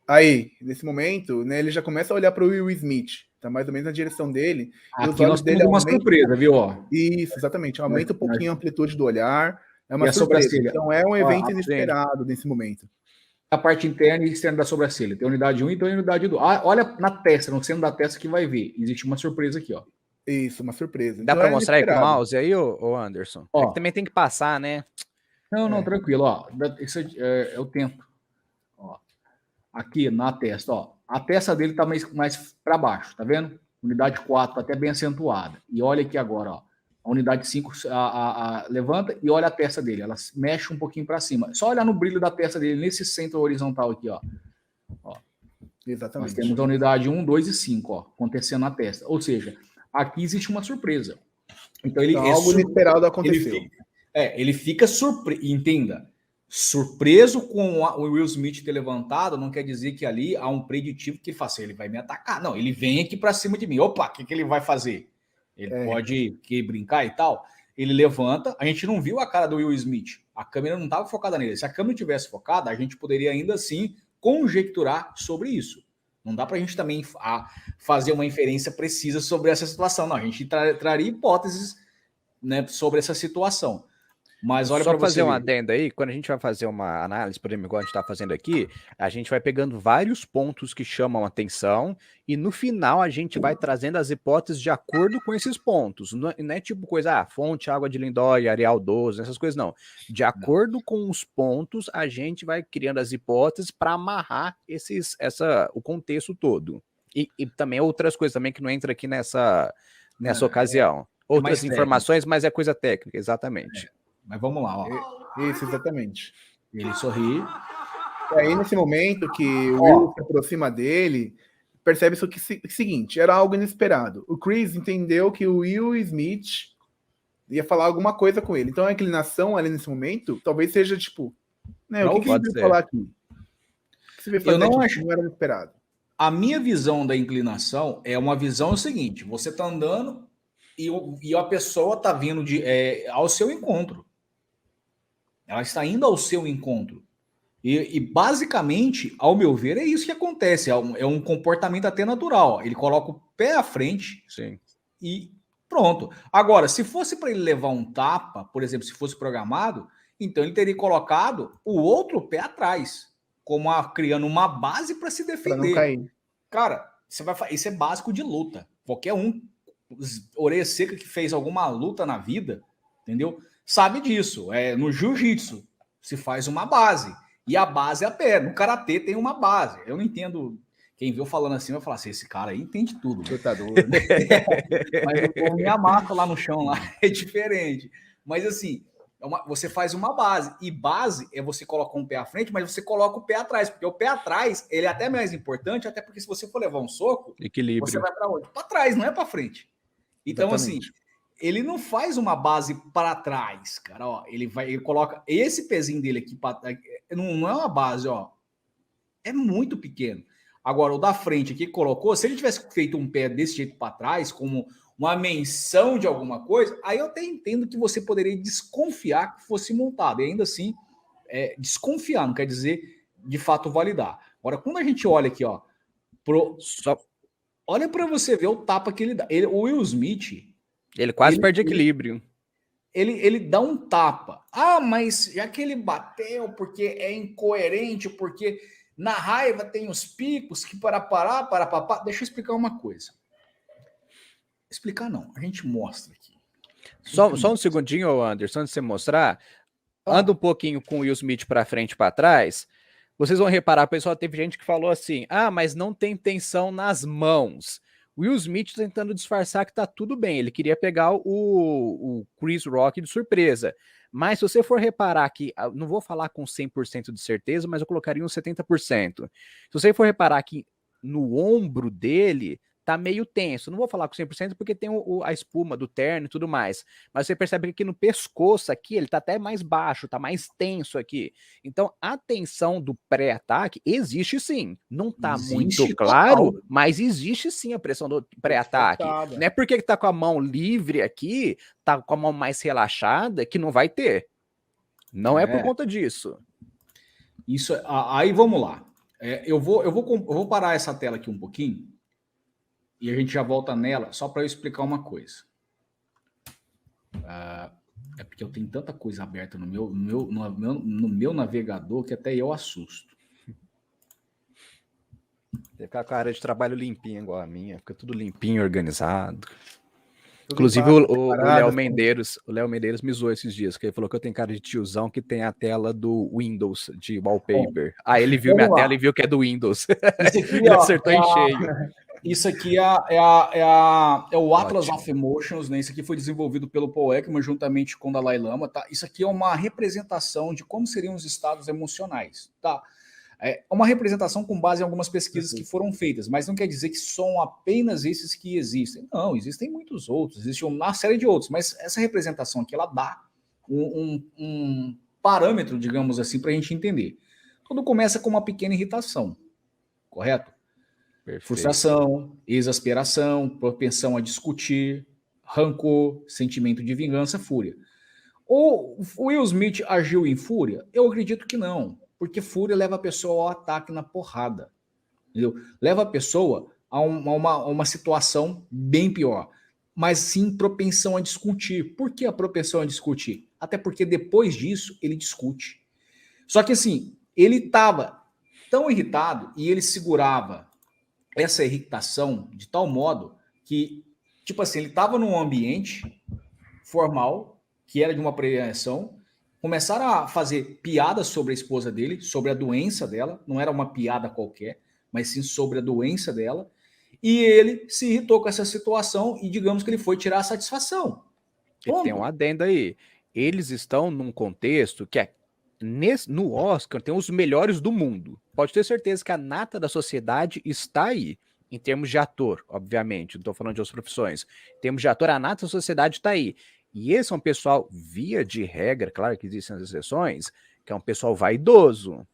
S3: Aí, nesse momento, né, ele já começa a olhar para o Will Smith. Tá mais ou menos na direção dele.
S1: Aqui e os olhos dele uma surpresa, viu?
S3: Isso, exatamente. Aumenta um pouquinho a amplitude do olhar. É uma surpresa. Então é um evento inesperado nesse momento.
S1: A parte interna e externa da sobrancelha. Tem unidade 1 e tem unidade 2. Olha na testa, no centro da testa que vai ver. Existe uma surpresa aqui, ó.
S3: Isso, uma surpresa.
S2: Dá para mostrar aí com o mouse aí, ô Anderson?
S1: Ó,
S2: que também tem que passar, né?
S1: Não, tranquilo, ó. Isso eu tento. Ó. Aqui na testa, ó. A testa dele tá mais para baixo, tá vendo? Unidade 4 tá até bem acentuada. E olha aqui agora, ó. A unidade 5 levanta e olha a testa dele. Ela mexe um pouquinho para cima. Só olhar no brilho da testa dele, nesse centro horizontal aqui, ó.
S3: Exatamente.
S1: Nós temos a unidade 1, 2 e 5, ó, acontecendo na testa. Ou seja, aqui existe uma surpresa. Então,
S3: algo inesperado aconteceu.
S1: Ele fica surpreso. Entenda. Surpreso com o Will Smith ter levantado, não quer dizer que ali há um preditivo que faça, ele vai me atacar. Não, ele vem aqui para cima de mim. Opa, o que ele vai fazer? Ele pode brincar e tal. Ele levanta. A gente não viu a cara do Will Smith. A câmera não estava focada nele. Se a câmera tivesse focada, a gente poderia ainda assim conjecturar sobre isso. Não dá para a gente também fazer uma inferência precisa sobre essa situação. Não, a gente traria hipóteses, né, sobre essa situação. Mas olha,
S2: só para fazer uma adenda aí, quando a gente vai fazer uma análise, por exemplo, igual a gente está fazendo aqui, a gente vai pegando vários pontos que chamam a atenção e no final a gente vai trazendo as hipóteses de acordo com esses pontos. Não é tipo coisa, fonte Água de Lindóia, Arial 12, essas coisas não. De acordo com os pontos, a gente vai criando as hipóteses para amarrar o contexto todo. E também outras coisas também que não entra aqui nessa ocasião. Outras informações, mas é coisa técnica, exatamente.
S1: Mas vamos lá, ó.
S3: Isso, exatamente.
S1: Ele sorri.
S3: E aí, nesse momento que o Will se aproxima dele, percebe-se o seguinte, era algo inesperado. O Chris entendeu que o Will Smith ia falar alguma coisa com ele. Então, a inclinação ali nesse momento, talvez seja tipo, né, o que ele veio falar aqui? Você veio fazer,
S1: eu não acho.
S3: Não era inesperado.
S1: A minha visão da inclinação é uma visão seguinte, você tá andando e a pessoa tá vindo ao seu encontro. Ela está indo ao seu encontro. E basicamente, ao meu ver, é isso que acontece. É um comportamento até natural. Ele coloca o pé à frente.
S2: Sim.
S1: E pronto. Agora, se fosse para ele levar um tapa, por exemplo, se fosse programado, então ele teria colocado o outro pé atrás, como criando uma base para se defender. Para
S3: não cair.
S1: Cara, isso é básico de luta. Qualquer orelha seca que fez alguma luta na vida, entendeu? Sabe disso. No jiu-jitsu se faz uma base. E a base é a perna. No karatê tem uma base. Eu não entendo. Quem viu falando assim vai falar assim: esse cara aí entende tudo.
S3: Lutador, né?
S1: Mas o povo me amassa lá no chão, lá é diferente. Mas assim, você faz uma base. E base é você colocar um pé à frente, mas você coloca o pé atrás. Porque o pé atrás, ele é até mais importante, até porque se você for levar um soco,
S2: equilíbrio.
S1: Você vai para onde? Para trás, não é para frente. Então, exatamente. Assim. ele não faz uma base para trás, cara. Ó, ele coloca esse pezinho dele aqui não é uma base, ó. É muito pequeno. Agora, o da frente aqui colocou, se ele tivesse feito um pé desse jeito para trás, como uma menção de alguma coisa, aí eu até entendo que você poderia desconfiar que fosse montado. E ainda assim, desconfiar, não quer dizer de fato validar. Agora, quando a gente olha aqui, ó, olha para você ver o tapa que ele dá. O Will Smith,
S2: ele quase perde equilíbrio.
S1: Ele dá um tapa. Ah, mas já que ele bateu porque é incoerente, porque na raiva tem os picos que para papá. Deixa eu explicar uma coisa. Explicar não, a gente mostra aqui.
S2: Só um segundinho, Anderson, antes de você mostrar, anda um pouquinho com o Will Smith para frente e para trás. Vocês vão reparar, pessoal, teve gente que falou assim, mas não tem tensão nas mãos. Will Smith tentando disfarçar que tá tudo bem, ele queria pegar o Chris Rock de surpresa. Mas se você for reparar que, não vou falar com 100% de certeza, mas eu colocaria uns 70%. Se você for reparar que no ombro dele tá meio tenso, não vou falar com 100% porque tem a espuma do terno e tudo mais, mas você percebe que aqui no pescoço aqui, ele tá até mais baixo, tá mais tenso aqui. Então, a tensão do pré-ataque existe sim, não tá muito claro, mas existe sim a pressão do pré-ataque. Não é porque tá com a mão livre aqui, tá com a mão mais relaxada, que não vai ter. Não é por conta disso.
S1: Isso, aí vamos lá. Eu vou parar essa tela aqui um pouquinho, e a gente já volta nela, só para eu explicar uma coisa. É porque eu tenho tanta coisa aberta no meu navegador que até eu assusto.
S2: Tem que ficar com a área de trabalho limpinha igual a minha, fica tudo limpinho, organizado. Inclusive o Léo Medeiros me zoou esses dias, que ele falou que eu tenho cara de tiozão que tem a tela do Windows de wallpaper. Aí ele viu minha tela e viu que é do Windows. Ele acertou em cheio.
S1: Isso aqui é o Atlas of Emotions, né? Isso aqui foi desenvolvido pelo Paul Ekman juntamente com o Dalai Lama, tá? Isso aqui é uma representação de como seriam os estados emocionais, tá? É uma representação com base em algumas pesquisas que foram feitas, mas não quer dizer que são apenas esses que existem. Não, existem muitos outros, existe uma série de outros, mas essa representação aqui, ela dá um parâmetro, digamos assim, para a gente entender. Tudo começa com uma pequena irritação, correto? Perfeito. Frustração, exasperação, propensão a discutir, rancor, sentimento de vingança, fúria. O Will Smith agiu em fúria? Eu acredito que não, porque fúria leva a pessoa ao ataque na porrada, entendeu? Leva a pessoa a uma situação bem pior, mas sim propensão a discutir. Por que a propensão a discutir? Até porque depois disso ele discute. Só que assim, ele estava tão irritado e ele segurava essa irritação de tal modo que, tipo assim, ele estava num ambiente formal, que era de uma premiação, começaram a fazer piadas sobre a esposa dele, sobre a doença dela, não era uma piada qualquer, mas sim sobre a doença dela, e ele se irritou com essa situação e digamos que ele foi tirar a satisfação.
S2: E tem um adendo aí, eles estão num contexto que no Oscar tem os melhores do mundo. Pode ter certeza que a nata da sociedade está aí. Em termos de ator, obviamente. Não estou falando de outras profissões. Em termos de ator, a nata da sociedade está aí. E esse é um pessoal, via de regra, claro que existem as exceções, que é um pessoal vaidoso.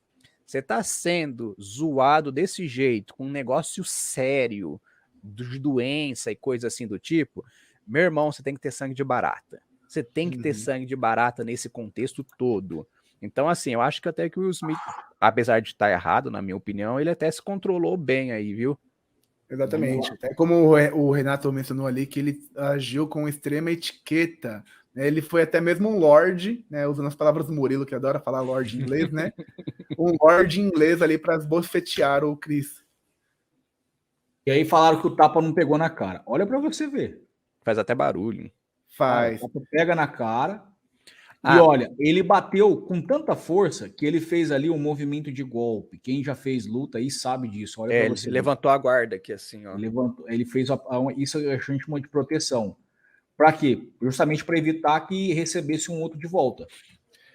S2: Você está sendo zoado desse jeito, com um negócio sério, de doença e coisa assim do tipo, meu irmão, você tem que ter sangue de barata. Você tem que ter sangue de barata nesse contexto todo. Então, assim, eu acho que até que o Will Smith, apesar de estar errado, na minha opinião, ele até se controlou bem aí, viu?
S3: Exatamente. Até como o Renato mencionou ali, que ele agiu com extrema etiqueta. Né? Ele foi até mesmo um lord, né? Usando as palavras do Murilo, que adora falar lord em inglês, né? Um lord inglês ali para esbofetear o Chris.
S1: E aí falaram que o tapa não pegou na cara. Olha para você ver.
S2: Faz até barulho.
S3: Faz.
S1: O tapa pega na cara. E olha, ele bateu com tanta força que ele fez ali um movimento de golpe. Quem já fez luta aí sabe disso. Olha
S2: ele levantou a guarda aqui assim, ó.
S1: Ele fez isso a gente chama de proteção. Para quê? Justamente para evitar que recebesse um outro de volta.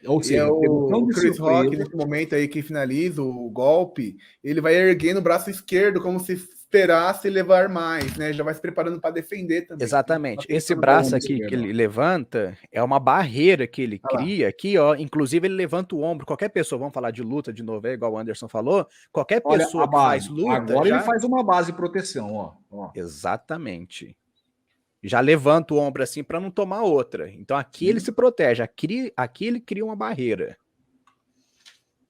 S1: Ou seja,
S3: o Chris Rock, nesse momento aí que finaliza o golpe, ele vai erguendo o braço esquerdo como se esperar se levar mais, né? Já vai se preparando para defender também.
S2: Exatamente. Esse braço aqui que ele levanta é uma barreira que ele cria aqui, ó. Inclusive, ele levanta o ombro. Qualquer pessoa, vamos falar de luta de novo, igual o Anderson falou, qualquer pessoa que faz luta.
S1: Agora ele faz uma base de proteção, ó.
S2: Exatamente. Já levanta o ombro assim para não tomar outra. Então aqui ele se protege, aqui ele cria uma barreira.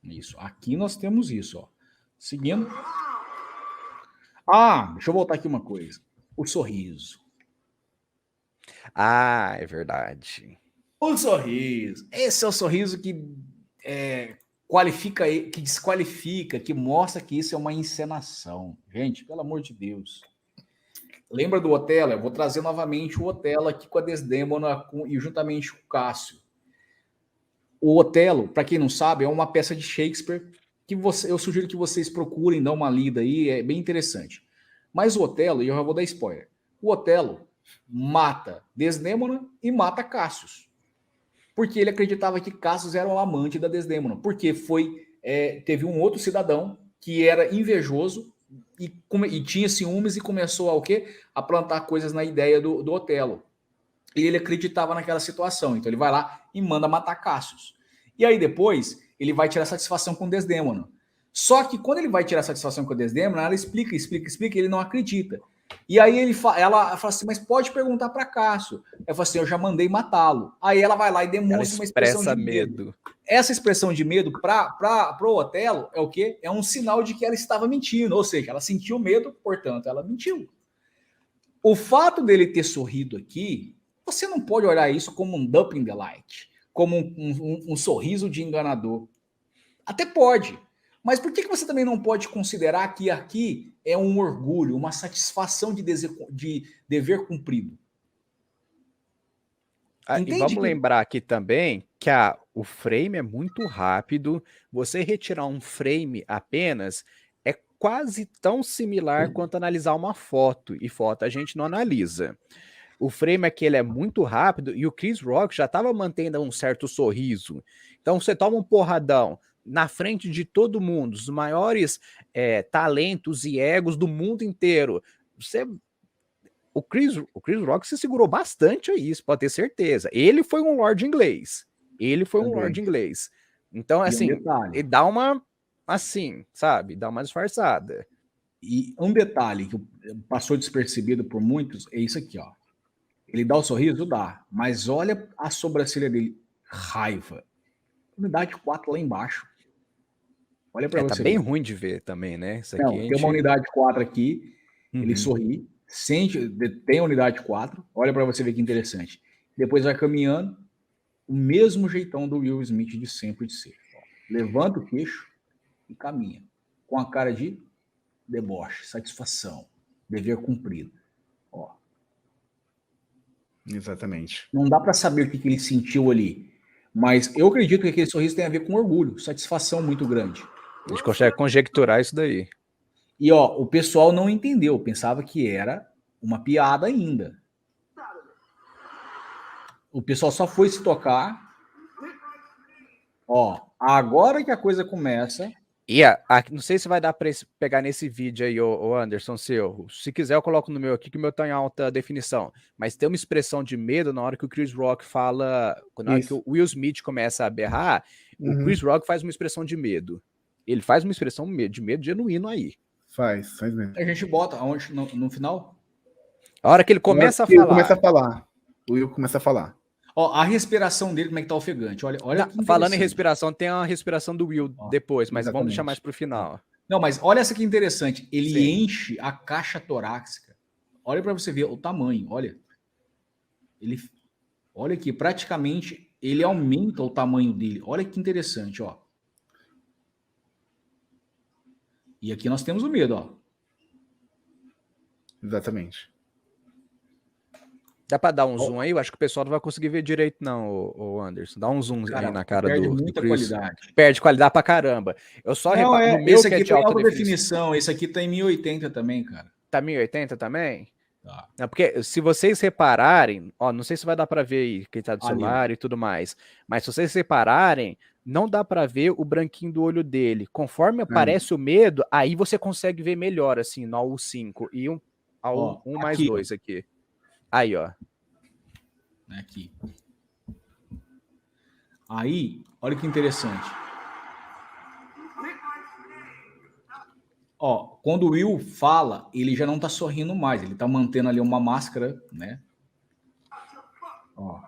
S1: Isso. Aqui nós temos isso, ó. Seguindo. Deixa eu voltar aqui uma coisa. O sorriso.
S2: É verdade.
S1: O sorriso. Esse é o sorriso que qualifica, que desqualifica, que mostra que isso é uma encenação. Gente, pelo amor de Deus. Lembra do Otelo? Eu vou trazer novamente o Otelo aqui com a Desdémona e juntamente com o Cássio. O Otelo, para quem não sabe, é uma peça de Shakespeare que eu sugiro que vocês procurem, dar uma lida aí, é bem interessante. Mas o Otelo, e eu já vou dar spoiler, o Otelo mata Desdémona e mata Cássio. Porque ele acreditava que Cássio era o amante da Desdémona. Porque teve um outro cidadão que era invejoso e tinha ciúmes e começou a plantar coisas na ideia do Otelo. E ele acreditava naquela situação. Então ele vai lá e manda matar Cássio. E aí depois ele vai tirar satisfação com Desdémona. Só que quando ele vai tirar satisfação com Desdémona, ela explica, ele não acredita. E aí ela fala assim, mas pode perguntar para Cássio. Ela fala assim, eu já mandei matá-lo. Aí ela vai lá e demonstra uma expressão de medo. Essa expressão de medo para o Otelo é o quê? É um sinal de que ela estava mentindo. Ou seja, ela sentiu medo, portanto, ela mentiu. O fato dele ter sorrido aqui, você não pode olhar isso como um dump in the light, como um sorriso de enganador. Até pode. Mas por que você também não pode considerar que aqui é um orgulho, uma satisfação de dever cumprido?
S2: E vamos lembrar aqui também que o frame é muito rápido. Você retirar um frame apenas é quase tão similar quanto analisar uma foto. E foto a gente não analisa. O frame aqui ele é muito rápido e o Chris Rock já estava mantendo um certo sorriso. Então você toma um porradão na frente de todo mundo, os maiores talentos e egos do mundo inteiro. O Chris Rock se segurou bastante a isso, pode ter certeza. Ele foi um Lord Inglês. Então, assim, ele dá uma, assim, sabe? Dá uma disfarçada.
S1: E um detalhe que passou despercebido por muitos é isso aqui, ó. Ele dá o sorriso? Dá. Mas olha a sobrancelha dele. Raiva. Unidade 4 lá embaixo. Olha para você.
S2: Tá bem ruim de ver também, né? Isso aqui
S1: não, tem uma unidade 4 aqui. Ele sorri. Tem a unidade 4. Olha para você ver que interessante. Depois vai caminhando. O mesmo jeitão do Will Smith de sempre de ser. Ó, levanta o queixo e caminha. Com a cara de deboche, satisfação, dever cumprido. Ó.
S3: Exatamente.
S1: Não dá para saber o que ele sentiu ali. Mas eu acredito que aquele sorriso tem a ver com orgulho, satisfação muito grande.
S2: A gente consegue conjecturar isso daí.
S1: E ó, o pessoal não entendeu, pensava que era uma piada ainda. O pessoal só foi se tocar. Ó, agora que a coisa começa.
S2: E não sei se vai dar para pegar nesse vídeo aí, o Anderson, seu. Se quiser, eu coloco no meu aqui, que o meu tá em alta definição. Mas tem uma expressão de medo na hora que o Chris Rock fala. Na hora que o Will Smith começa a berrar, o Chris Rock faz uma expressão de medo. Ele faz uma expressão de medo genuíno aí.
S3: Faz mesmo.
S1: A gente bota aonde no final?
S2: A hora que ele começa a falar.
S3: O Will começa a falar.
S1: Ó, a respiração dele, como é que tá ofegante? Olha
S2: falando em respiração, tem uma respiração do Will depois, mas vamos deixar mais pro final.
S1: Não, mas olha essa que interessante. Ele enche a caixa torácica. Olha para você ver o tamanho, olha. Olha aqui, praticamente ele aumenta o tamanho dele. Olha que interessante, ó. E aqui nós temos o medo, ó.
S3: Exatamente.
S2: Dá para dar um zoom aí? Eu acho que o pessoal não vai conseguir ver direito, não, o Anderson. Dá um zoom aí na cara
S1: perde
S2: do
S1: muita
S2: Chris.
S1: qualidade.
S2: Perde qualidade pra caramba. Eu só reparo no meu
S1: esse
S2: que
S1: aqui
S2: é de
S1: tem
S2: alta
S1: alta definição. Esse aqui tá em 1080 também, cara.
S2: Tá 1080 também? Tá. Porque se vocês repararem, ó, não sei se vai dar para ver aí quem tá do celular e tudo mais, mas se vocês repararem, não dá para ver o branquinho do olho dele. Conforme aparece o medo, aí você consegue ver melhor, assim, no AU5 e um mais 2 aqui. Aí, ó.
S1: Aqui. Aí, olha que interessante. Ó, quando o Will fala, ele já não tá sorrindo mais, ele tá mantendo ali uma máscara, né? Ó.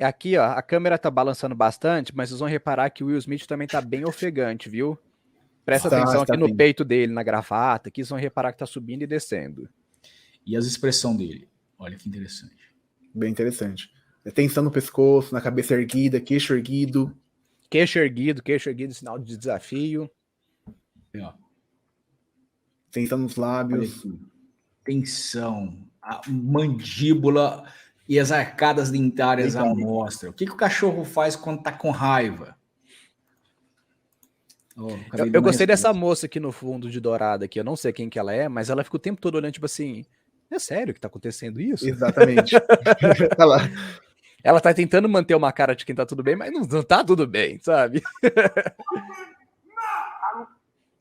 S2: Aqui, ó, a câmera tá balançando bastante, mas vocês vão reparar que o Will Smith também tá bem ofegante, viu? Presta atenção aqui no peito dele, na gravata, aqui vocês vão reparar que tá subindo e descendo.
S1: E as expressões dele, olha que interessante.
S3: Bem interessante. Tensão no pescoço, na cabeça erguida, queixo erguido.
S2: Queixo erguido, sinal de desafio.
S1: Ó.
S3: Tensão nos lábios.
S1: Tensão, a mandíbula e as arcadas dentárias à mostra. O que o cachorro faz quando tá com raiva?
S2: Eu gostei dessa moça aqui no fundo de dourada aqui. Eu não sei quem que ela é, mas ela fica o tempo todo olhando, tipo assim, é sério que tá acontecendo isso?
S3: Exatamente.
S2: Ela tá tentando manter uma cara de quem tá tudo bem, mas não tá tudo bem, sabe?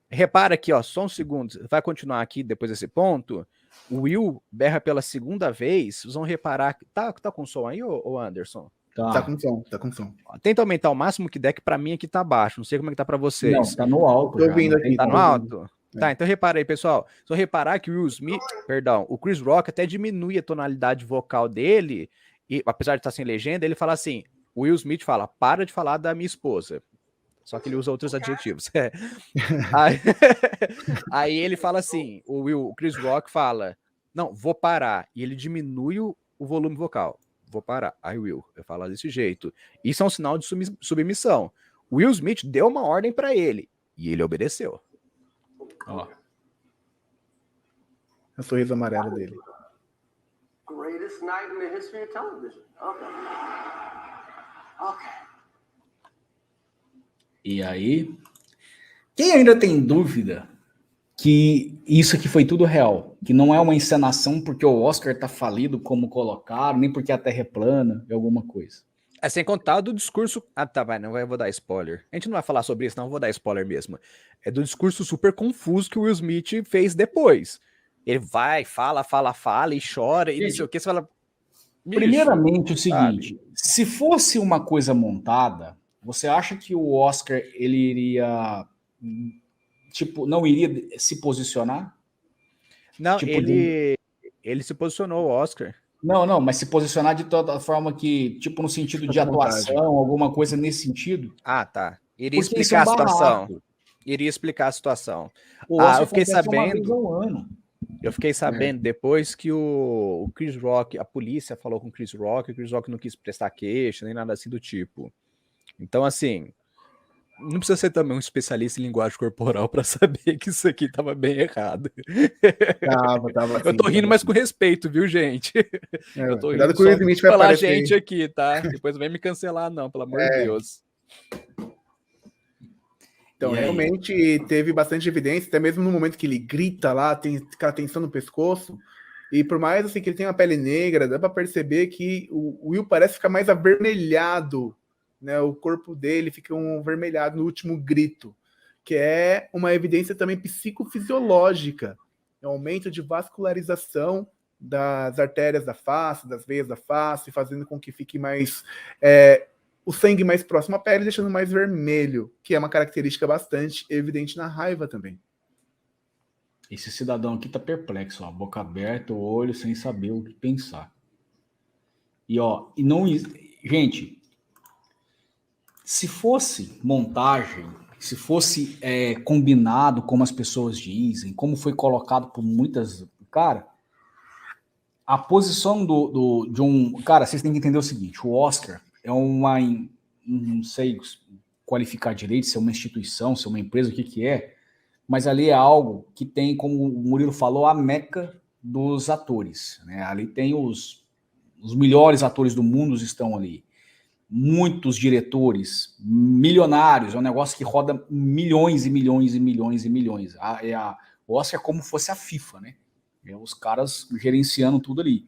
S2: Repara aqui, ó, só um segundo. Vai continuar aqui depois desse ponto. O Will berra pela segunda vez. Vocês vão reparar que tá com som aí, ô Anderson?
S3: Tá com som.
S2: Tenta aumentar o máximo que der, que pra mim aqui tá baixo. Não sei como é que tá pra vocês.
S1: Não, tá no alto.
S3: Tô ouvindo aqui.
S2: Tá no alto? Tá, então repara aí, pessoal. Só reparar que o Will Smith, o Chris Rock até diminui a tonalidade vocal dele, e apesar de estar sem legenda, ele fala assim, o Will Smith fala, para de falar da minha esposa. Só que ele usa outros adjetivos. Aí ele fala assim, o Chris Rock fala, não, vou parar. E ele diminui o volume vocal. Vou parar. I will. Eu falo desse jeito. Isso é um sinal de submissão. O Will Smith deu uma ordem para ele. E ele obedeceu.
S1: Ó.
S3: O sorriso amarelo dele.
S4: Greatest night in the history of television. Okay.
S1: E aí, quem ainda tem dúvida que isso aqui foi tudo real, que não é uma encenação porque o Oscar tá falido como colocaram, nem porque a Terra é plana, é alguma coisa.
S2: É sem contar do discurso... Ah, tá, eu vou dar spoiler. A gente não vai falar sobre isso, não, eu vou dar spoiler mesmo. É do discurso super confuso que o Will Smith fez depois. Ele vai, fala e chora, e não sei o que, você fala...
S1: Primeiramente o seguinte, se fosse uma coisa montada, você acha que o Oscar, ele iria... Tipo, não iria se posicionar?
S2: Não, tipo, ele se posicionou, o Oscar.
S1: Não, mas se posicionar de toda forma que, tipo, no sentido de atuação, alguma coisa nesse sentido.
S2: Ah, tá. Iria explicar a situação. Iria explicar a situação.
S1: Eu fiquei sabendo.
S2: Eu fiquei sabendo depois que o Chris Rock, a polícia falou com o Chris Rock não quis prestar queixa, nem nada assim do tipo. Então, assim, não precisa ser também um especialista em linguagem corporal para saber que isso aqui tava bem errado.
S3: Tava assim,
S2: eu tô rindo, mas com respeito, viu, gente? Eu tô rindo
S3: só de
S2: falar gente aqui, tá? Depois não vem me cancelar, não, pelo amor de Deus.
S3: Então, realmente teve bastante evidência, até mesmo no momento que ele grita lá, tem aquela tensão no pescoço, e por mais assim, que ele tem uma pele negra, dá para perceber que o Will parece ficar mais avermelhado, né? O corpo dele fica avermelhado no último grito, que é uma evidência também psicofisiológica, é um aumento de vascularização das artérias da face, das veias da face, fazendo com que fique mais... o sangue mais próximo à pele, deixando mais vermelho, que é uma característica bastante evidente na raiva também.
S1: Esse cidadão aqui tá perplexo, ó, boca aberta, o olho, sem saber o que pensar. Gente, se fosse montagem, se fosse combinado, como as pessoas dizem, como foi colocado por muitas... Cara, a posição de um... Cara, vocês têm que entender o seguinte, o Oscar é uma, não sei qualificar direito, se é uma instituição, se é uma empresa, o que é, mas ali é algo que tem, como o Murilo falou, a meca dos atores, né? Ali tem os melhores atores do mundo estão ali, muitos diretores, milionários, é um negócio que roda milhões e milhões e milhões e milhões. O Oscar é como fosse a FIFA, né? Os caras gerenciando tudo ali.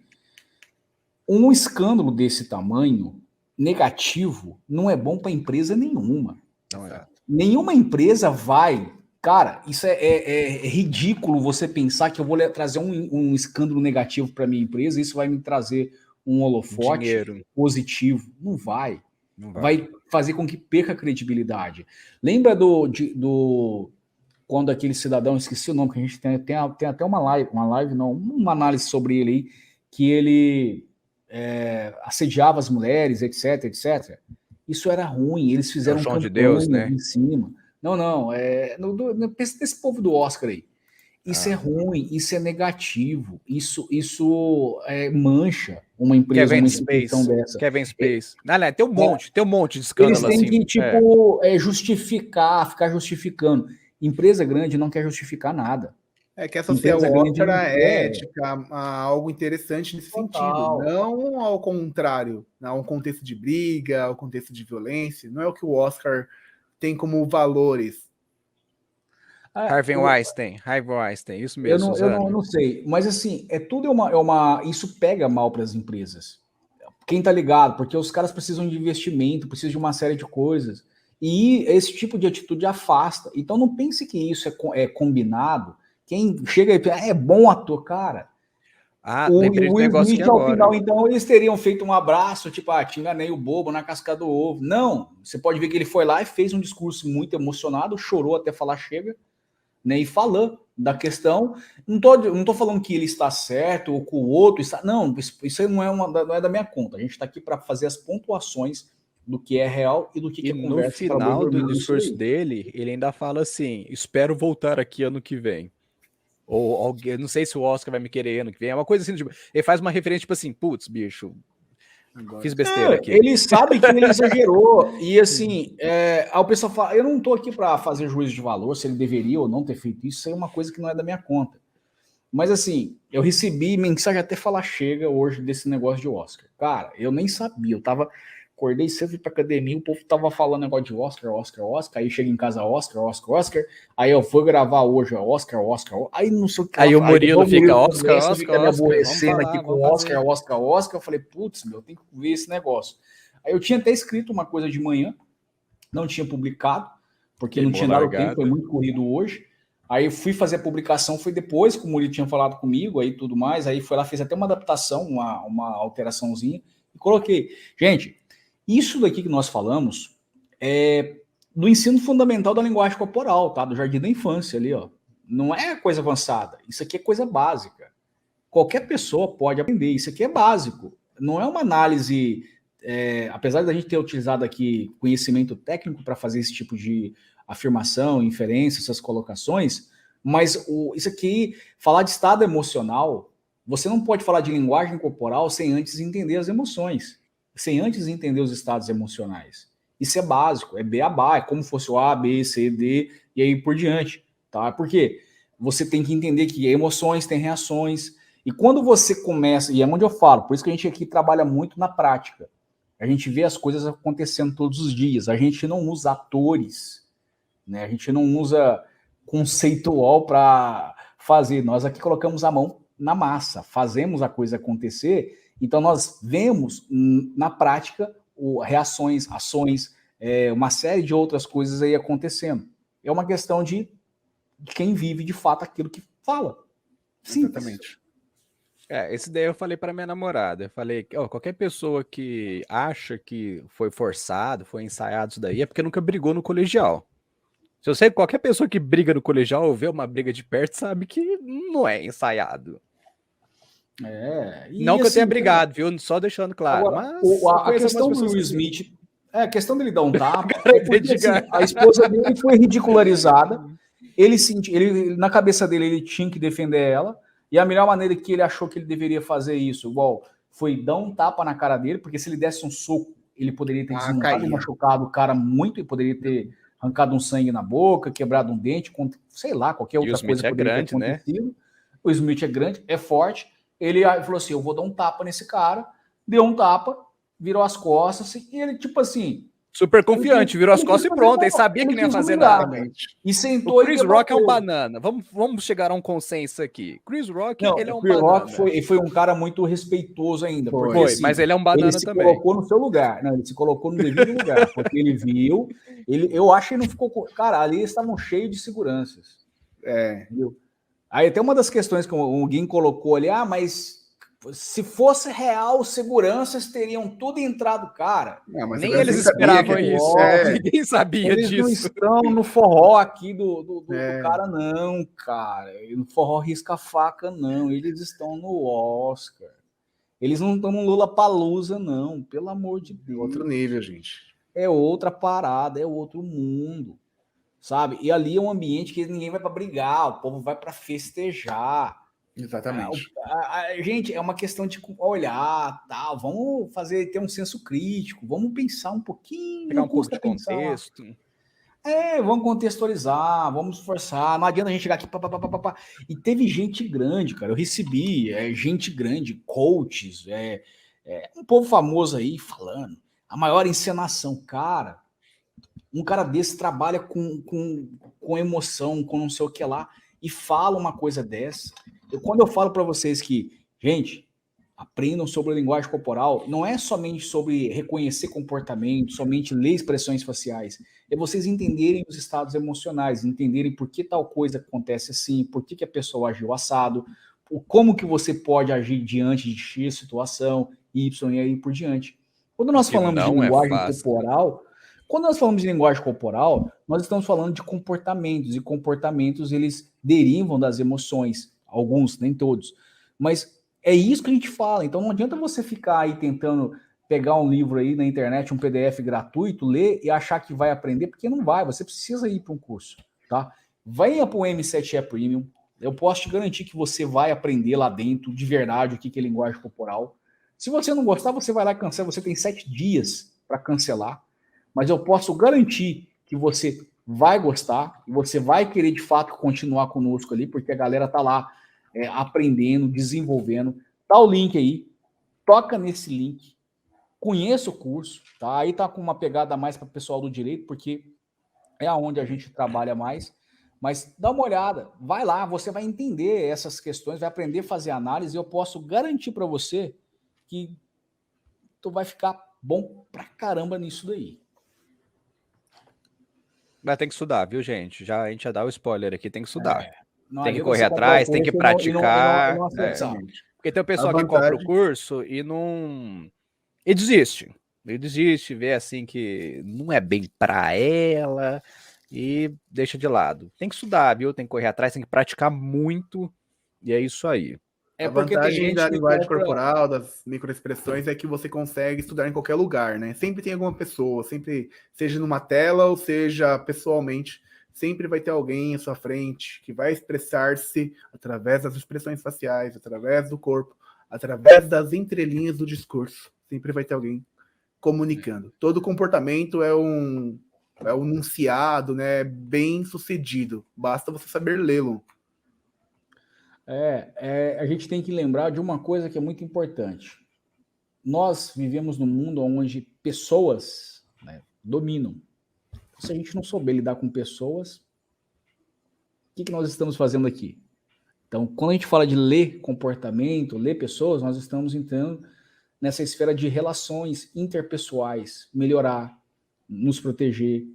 S1: Um escândalo desse tamanho, negativo, não é bom para empresa nenhuma.
S2: Não é.
S1: Nenhuma empresa vai... Cara, isso é ridículo você pensar que eu vou trazer um escândalo negativo para minha empresa, isso vai me trazer um holofote positivo. Não vai. Vai fazer com que perca a credibilidade. Lembra do quando aquele cidadão, esqueci o nome, que a gente tem até uma análise sobre ele aí, que ele assediava as mulheres, etc. Isso era ruim, eles fizeram
S2: campanha de Deus, né?
S1: Em cima. Não, desse povo do Oscar aí. Isso é ruim, isso é negativo, isso mancha uma empresa, uma instituição dessa.
S2: Kevin Space. Tem um monte de escândalo
S1: assim. Eles têm que, justificar, ficar justificando. Empresa grande não quer justificar nada.
S3: Que essa outra ética, algo interessante nesse sentido. Não ao contrário, um contexto de briga, ao contexto de violência. Não é o que o Oscar tem como valores.
S2: Harvey Weinstein, isso mesmo.
S1: Eu não sei, mas assim, isso pega mal para as empresas. Quem tá ligado? Porque os caras precisam de investimento, precisam de uma série de coisas. E esse tipo de atitude afasta. Então não pense que isso é combinado. Quem chega e pensa, é bom ator, cara. O Will Smith ao final, então, eles teriam feito um abraço, tipo, te enganei o bobo na casca do ovo. Não, você pode ver que ele foi lá e fez um discurso muito emocionado, chorou até falar chega, né, e falando da questão. Não tô falando que ele está certo ou que o outro está... Não, isso aí não é da minha conta. A gente está aqui para fazer as pontuações do que é real e do que é conversa.
S2: No final do discurso dele, ele ainda fala assim, espero voltar aqui ano que vem. Ou alguém, não sei se o Oscar vai me querer ano que vem, é uma coisa assim, tipo, ele faz uma referência tipo assim, putz, bicho, fiz besteira aqui.
S1: Ele sabe que ele exagerou, e assim, aí o pessoal fala, eu não tô aqui para fazer juízo de valor, se ele deveria ou não ter feito isso é uma coisa que não é da minha conta. Mas assim, eu recebi mensagem até falar chega hoje desse negócio de Oscar. Cara, eu nem sabia, acordei cedo, fui pra academia, o povo tava falando negócio de Oscar, aí chega em casa, Oscar, aí eu fui gravar hoje, Oscar, aí não sei o que.
S2: Aí o Murilo fica Oscar,
S1: fica me aborrecendo aqui com Oscar, eu falei, putz, tem que ver esse negócio. Aí eu tinha até escrito uma coisa de manhã, não tinha publicado, porque não tinha dado tempo, foi muito corrido hoje. Aí eu fui fazer a publicação, foi depois que o Murilo tinha falado comigo, aí tudo mais, aí foi lá, fez até uma adaptação, uma alteraçãozinha, e coloquei. Gente, isso daqui que nós falamos é do ensino fundamental da linguagem corporal, tá? Do jardim da infância ali, ó. Não é coisa avançada. Isso aqui é coisa básica. Qualquer pessoa pode aprender. Isso aqui é básico. Não é uma análise... apesar da gente ter utilizado aqui conhecimento técnico para fazer esse tipo de afirmação, inferência, essas colocações, mas isso aqui, falar de estado emocional, você não pode falar de linguagem corporal sem antes entender as emoções. Sem antes entender os estados emocionais. Isso é básico, é beabá, é como fosse o A, B, C, D, e aí por diante, tá? Porque você tem que entender que emoções têm reações, e quando você começa, e é onde eu falo, por isso que a gente aqui trabalha muito na prática, a gente vê as coisas acontecendo todos os dias, a gente não usa atores, né? A gente não usa conceitual para fazer, nós aqui colocamos a mão na massa, fazemos a coisa acontecer. Então, nós vemos na prática reações, ações, uma série de outras coisas aí acontecendo. É uma questão de quem vive de fato aquilo que fala. Simples.
S3: Exatamente.
S2: Esse daí eu falei para minha namorada. Eu falei, qualquer pessoa que acha que foi forçado, foi ensaiado isso daí, é porque nunca brigou no colegial. Se eu sei, qualquer pessoa que briga no colegial ou vê uma briga de perto sabe que não é ensaiado. Não que eu tenha brigado, viu? Só deixando claro.
S1: Agora, mas a questão do Will Smith, a questão dele dar um tapa, porque, assim, a esposa dele foi ridicularizada, ele na cabeça dele ele tinha que defender ela, e a melhor maneira que ele achou que ele deveria fazer isso, foi dar um tapa na cara dele, porque se ele desse um soco, ele poderia ter desmontado e machucado o cara muito, e poderia ter arrancado um sangue na boca, quebrado um dente, sei lá, qualquer outra coisa poderia ter acontecido. Né? O Smith é grande, é forte. Ele falou assim, eu vou dar um tapa nesse cara, deu um tapa, virou as costas, e ele, tipo assim,
S2: Super confiante, virou as costas e pronto. Ele sabia que não ia fazer nada.
S1: E sentou.
S2: O Chris Rock é um banana. Vamos chegar a um consenso aqui. Chris Rock, ele é um banana. O Chris Rock
S1: foi um cara muito respeitoso ainda.
S2: Foi, assim, mas ele é um banana
S1: ele
S2: também.
S1: Ele se colocou no seu lugar. Não, ele se colocou no devido lugar. Porque ele viu. Eu acho que ele não ficou... Cara, ali eles estavam cheios de seguranças. Entendeu? Aí até uma das questões que o Guim colocou ali, mas se fosse real, seguranças teriam tudo entrado, cara.
S2: Não, nem eles esperavam isso. Ninguém sabia
S1: eles
S2: disso.
S1: Eles não estão no forró aqui do cara, não, cara. No forró risca-faca, não. Eles estão no Oscar. Eles não estão no Lollapalooza, não. Pelo amor de Deus.
S3: Outro nível, gente.
S1: É outra parada, é outro mundo. Sabe? E ali é um ambiente que ninguém vai para brigar, o povo vai para festejar.
S3: Exatamente.
S1: Gente, é uma questão de olhar, tá? Vamos ter um senso crítico, vamos pensar um pouquinho.
S2: Pegar um pouco de contexto.
S1: Vamos contextualizar, vamos esforçar. Não adianta a gente chegar aqui. E teve gente grande, cara. Eu recebi gente grande, coaches, um povo famoso aí falando. A maior encenação, cara. Um cara desse trabalha com emoção, com não sei o que lá, e fala uma coisa dessa. Quando eu falo para vocês que, gente, aprendam sobre a linguagem corporal, não é somente sobre reconhecer comportamento, somente ler expressões faciais, é vocês entenderem os estados emocionais, entenderem por que tal coisa acontece assim, por que a pessoa agiu assado, como que você pode agir diante de X situação, Y e aí por diante. Quando nós falamos de linguagem corporal, nós estamos falando de comportamentos, e comportamentos eles derivam das emoções, alguns, nem todos, mas é isso que a gente fala. Então não adianta você ficar aí tentando pegar um livro aí na internet, um PDF gratuito, ler e achar que vai aprender, porque não vai, você precisa ir para um curso, tá? Venha para o M7E Premium, eu posso te garantir que você vai aprender lá dentro, de verdade, o que é linguagem corporal. Se você não gostar, você vai lá e cancela, você tem 7 dias para cancelar, mas eu posso garantir que você vai gostar, e você vai querer de fato continuar conosco ali, porque a galera tá lá aprendendo, desenvolvendo. Tá o link aí, toca nesse link, conheça o curso, tá? Aí tá com uma pegada mais para o pessoal do direito, porque é aonde a gente trabalha mais, mas dá uma olhada, vai lá, você vai entender essas questões, vai aprender a fazer análise, e eu posso garantir para você que tu vai ficar bom pra caramba nisso daí.
S2: Mas tem que estudar, viu, gente? A gente já dá o spoiler aqui, tem que estudar. Tem que correr atrás, tem que praticar. Porque tem o pessoal que compra o curso e não... E desiste. Ele desiste, vê assim que não é bem pra ela e deixa de lado. Tem que estudar, viu? Tem que correr atrás, tem que praticar muito e é isso aí.
S3: A vantagem da linguagem corporal, das microexpressões, é que você consegue estudar em qualquer lugar, né? Sempre tem alguma pessoa, sempre, seja numa tela ou seja pessoalmente, sempre vai ter alguém à sua frente que vai expressar-se através das expressões faciais, através do corpo, através das entrelinhas do discurso. Sempre vai ter alguém comunicando. Todo comportamento é um enunciado, né? Bem sucedido. Basta você saber lê-lo.
S1: A gente tem que lembrar de uma coisa que é muito importante. Nós vivemos num mundo onde pessoas, né, dominam. Se a gente não souber lidar com pessoas, o que nós estamos fazendo aqui? Então, quando a gente fala de ler comportamento, ler pessoas, nós estamos entrando nessa esfera de relações interpessoais, melhorar, nos proteger,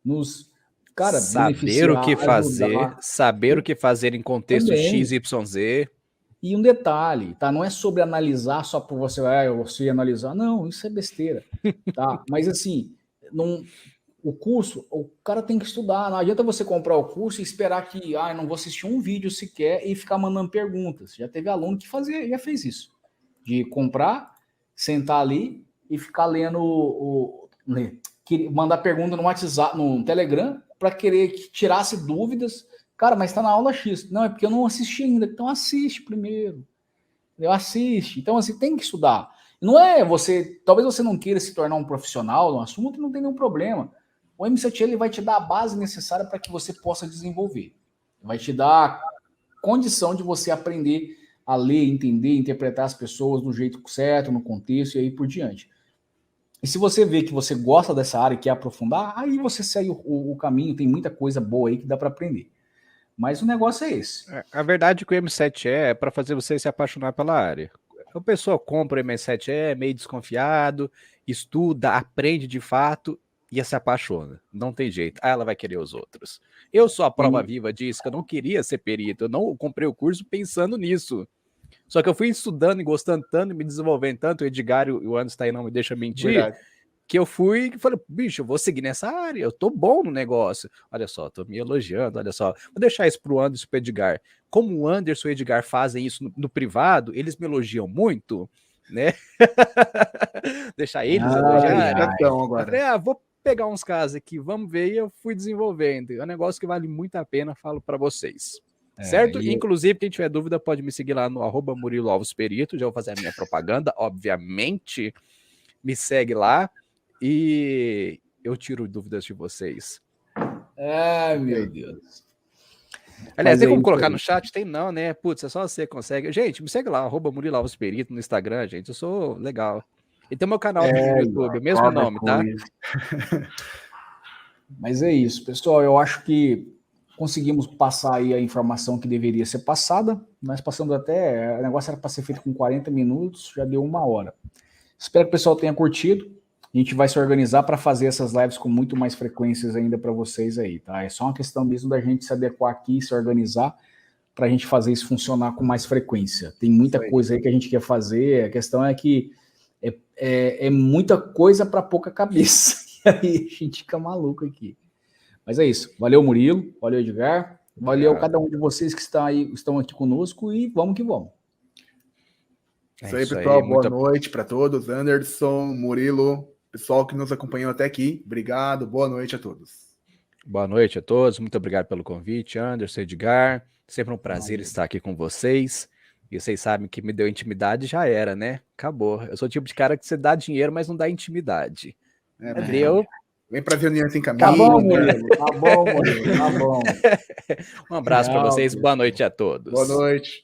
S1: nos... Cara,
S2: saber o que fazer, ajudar. Saber o que fazer em contexto também. XYZ.
S1: E um detalhe, tá? Não é sobre analisar só por você, você analisar. Não, isso é besteira, tá? Mas assim, o curso, o cara tem que estudar. Não adianta você comprar o curso e esperar que, não vou assistir um vídeo sequer e ficar mandando perguntas. Já teve aluno que já fez isso. De comprar, sentar ali e ficar lendo mandar pergunta no WhatsApp, no Telegram, para querer que tirasse dúvidas. Cara, mas está na aula X. Não, é porque eu não assisti ainda. Então assiste primeiro. Assiste. Então, assim, tem que estudar. Não é você... Talvez você não queira se tornar um profissional no assunto, não tem nenhum problema. O M7 ele vai te dar a base necessária para que você possa desenvolver. Vai te dar condição de você aprender a ler, entender, interpretar as pessoas do jeito certo, no contexto e aí por diante. E se você vê que você gosta dessa área e quer aprofundar, aí você segue o caminho, tem muita coisa boa aí que dá para aprender. Mas o negócio é esse.
S2: A verdade é que o M7E é para fazer você se apaixonar pela área. A pessoa compra o M7E meio desconfiado, estuda, aprende de fato e se apaixona. Não tem jeito. Aí ela vai querer os outros. Eu sou a prova viva disso, que eu não queria ser perito. Eu não comprei o curso pensando nisso. Só que eu fui estudando e gostando tanto, e me desenvolvendo tanto, o Edgar e o Anderson aí não me deixam mentir, verdade, que eu fui e falei, bicho, eu vou seguir nessa área, eu tô bom no negócio. Olha só, tô me elogiando, olha só. Vou deixar isso pro Anderson e pro Edgar. Como o Anderson e o Edgar fazem isso no privado, eles me elogiam muito, né? Deixar eles elogiarem.
S3: Agora.
S2: Eu falei, vou pegar uns casos aqui, vamos ver, e eu fui desenvolvendo. É um negócio que vale muito a pena, falo para vocês. Certo? Inclusive, quem tiver dúvida pode me seguir lá no @MuriloAlvesPerito, já vou fazer a minha propaganda, obviamente, me segue lá e eu tiro dúvidas de vocês.
S1: Ai, meu Deus.
S2: Aliás, tem como colocar no chat? Tem não, né? Putz, é só você consegue. Gente, me segue lá, @MuriloAlvesPerito no Instagram, gente, eu sou legal. E tem o meu canal no YouTube, o mesmo nome, tá?
S1: Mas é isso, pessoal, eu acho que conseguimos passar aí a informação que deveria ser passada. Nós passamos até... O negócio era para ser feito com 40 minutos, já deu 1 hora. Espero que o pessoal tenha curtido. A gente vai se organizar para fazer essas lives com muito mais frequências ainda para vocês aí, tá? É só uma questão mesmo da gente se adequar aqui, se organizar, para a gente fazer isso funcionar com mais frequência. Tem muita coisa aí que a gente quer fazer. A questão é que é muita coisa para pouca cabeça. E aí a gente fica maluco aqui. Mas é isso. Valeu, Murilo. Valeu, Edgar. Valeu cada um de vocês que estão aqui conosco e vamos que vamos.
S3: Isso aí, pessoal. Boa noite para todos. Anderson, Murilo, pessoal que nos acompanhou até aqui. Obrigado. Boa noite a todos.
S2: Boa noite a todos. Muito obrigado pelo convite, Anderson, Edgar. Sempre um prazer estar aqui com vocês. E vocês sabem que me deu intimidade, já era, né? Acabou. Eu sou o tipo de cara que você dá dinheiro, mas não dá intimidade. Deu...
S3: Vem para reunião sem caminho.
S1: Tá bom, Murilo. Tá bom, Murilo. Tá bom.
S2: Um abraço para vocês. Boa noite a todos.
S3: Boa noite.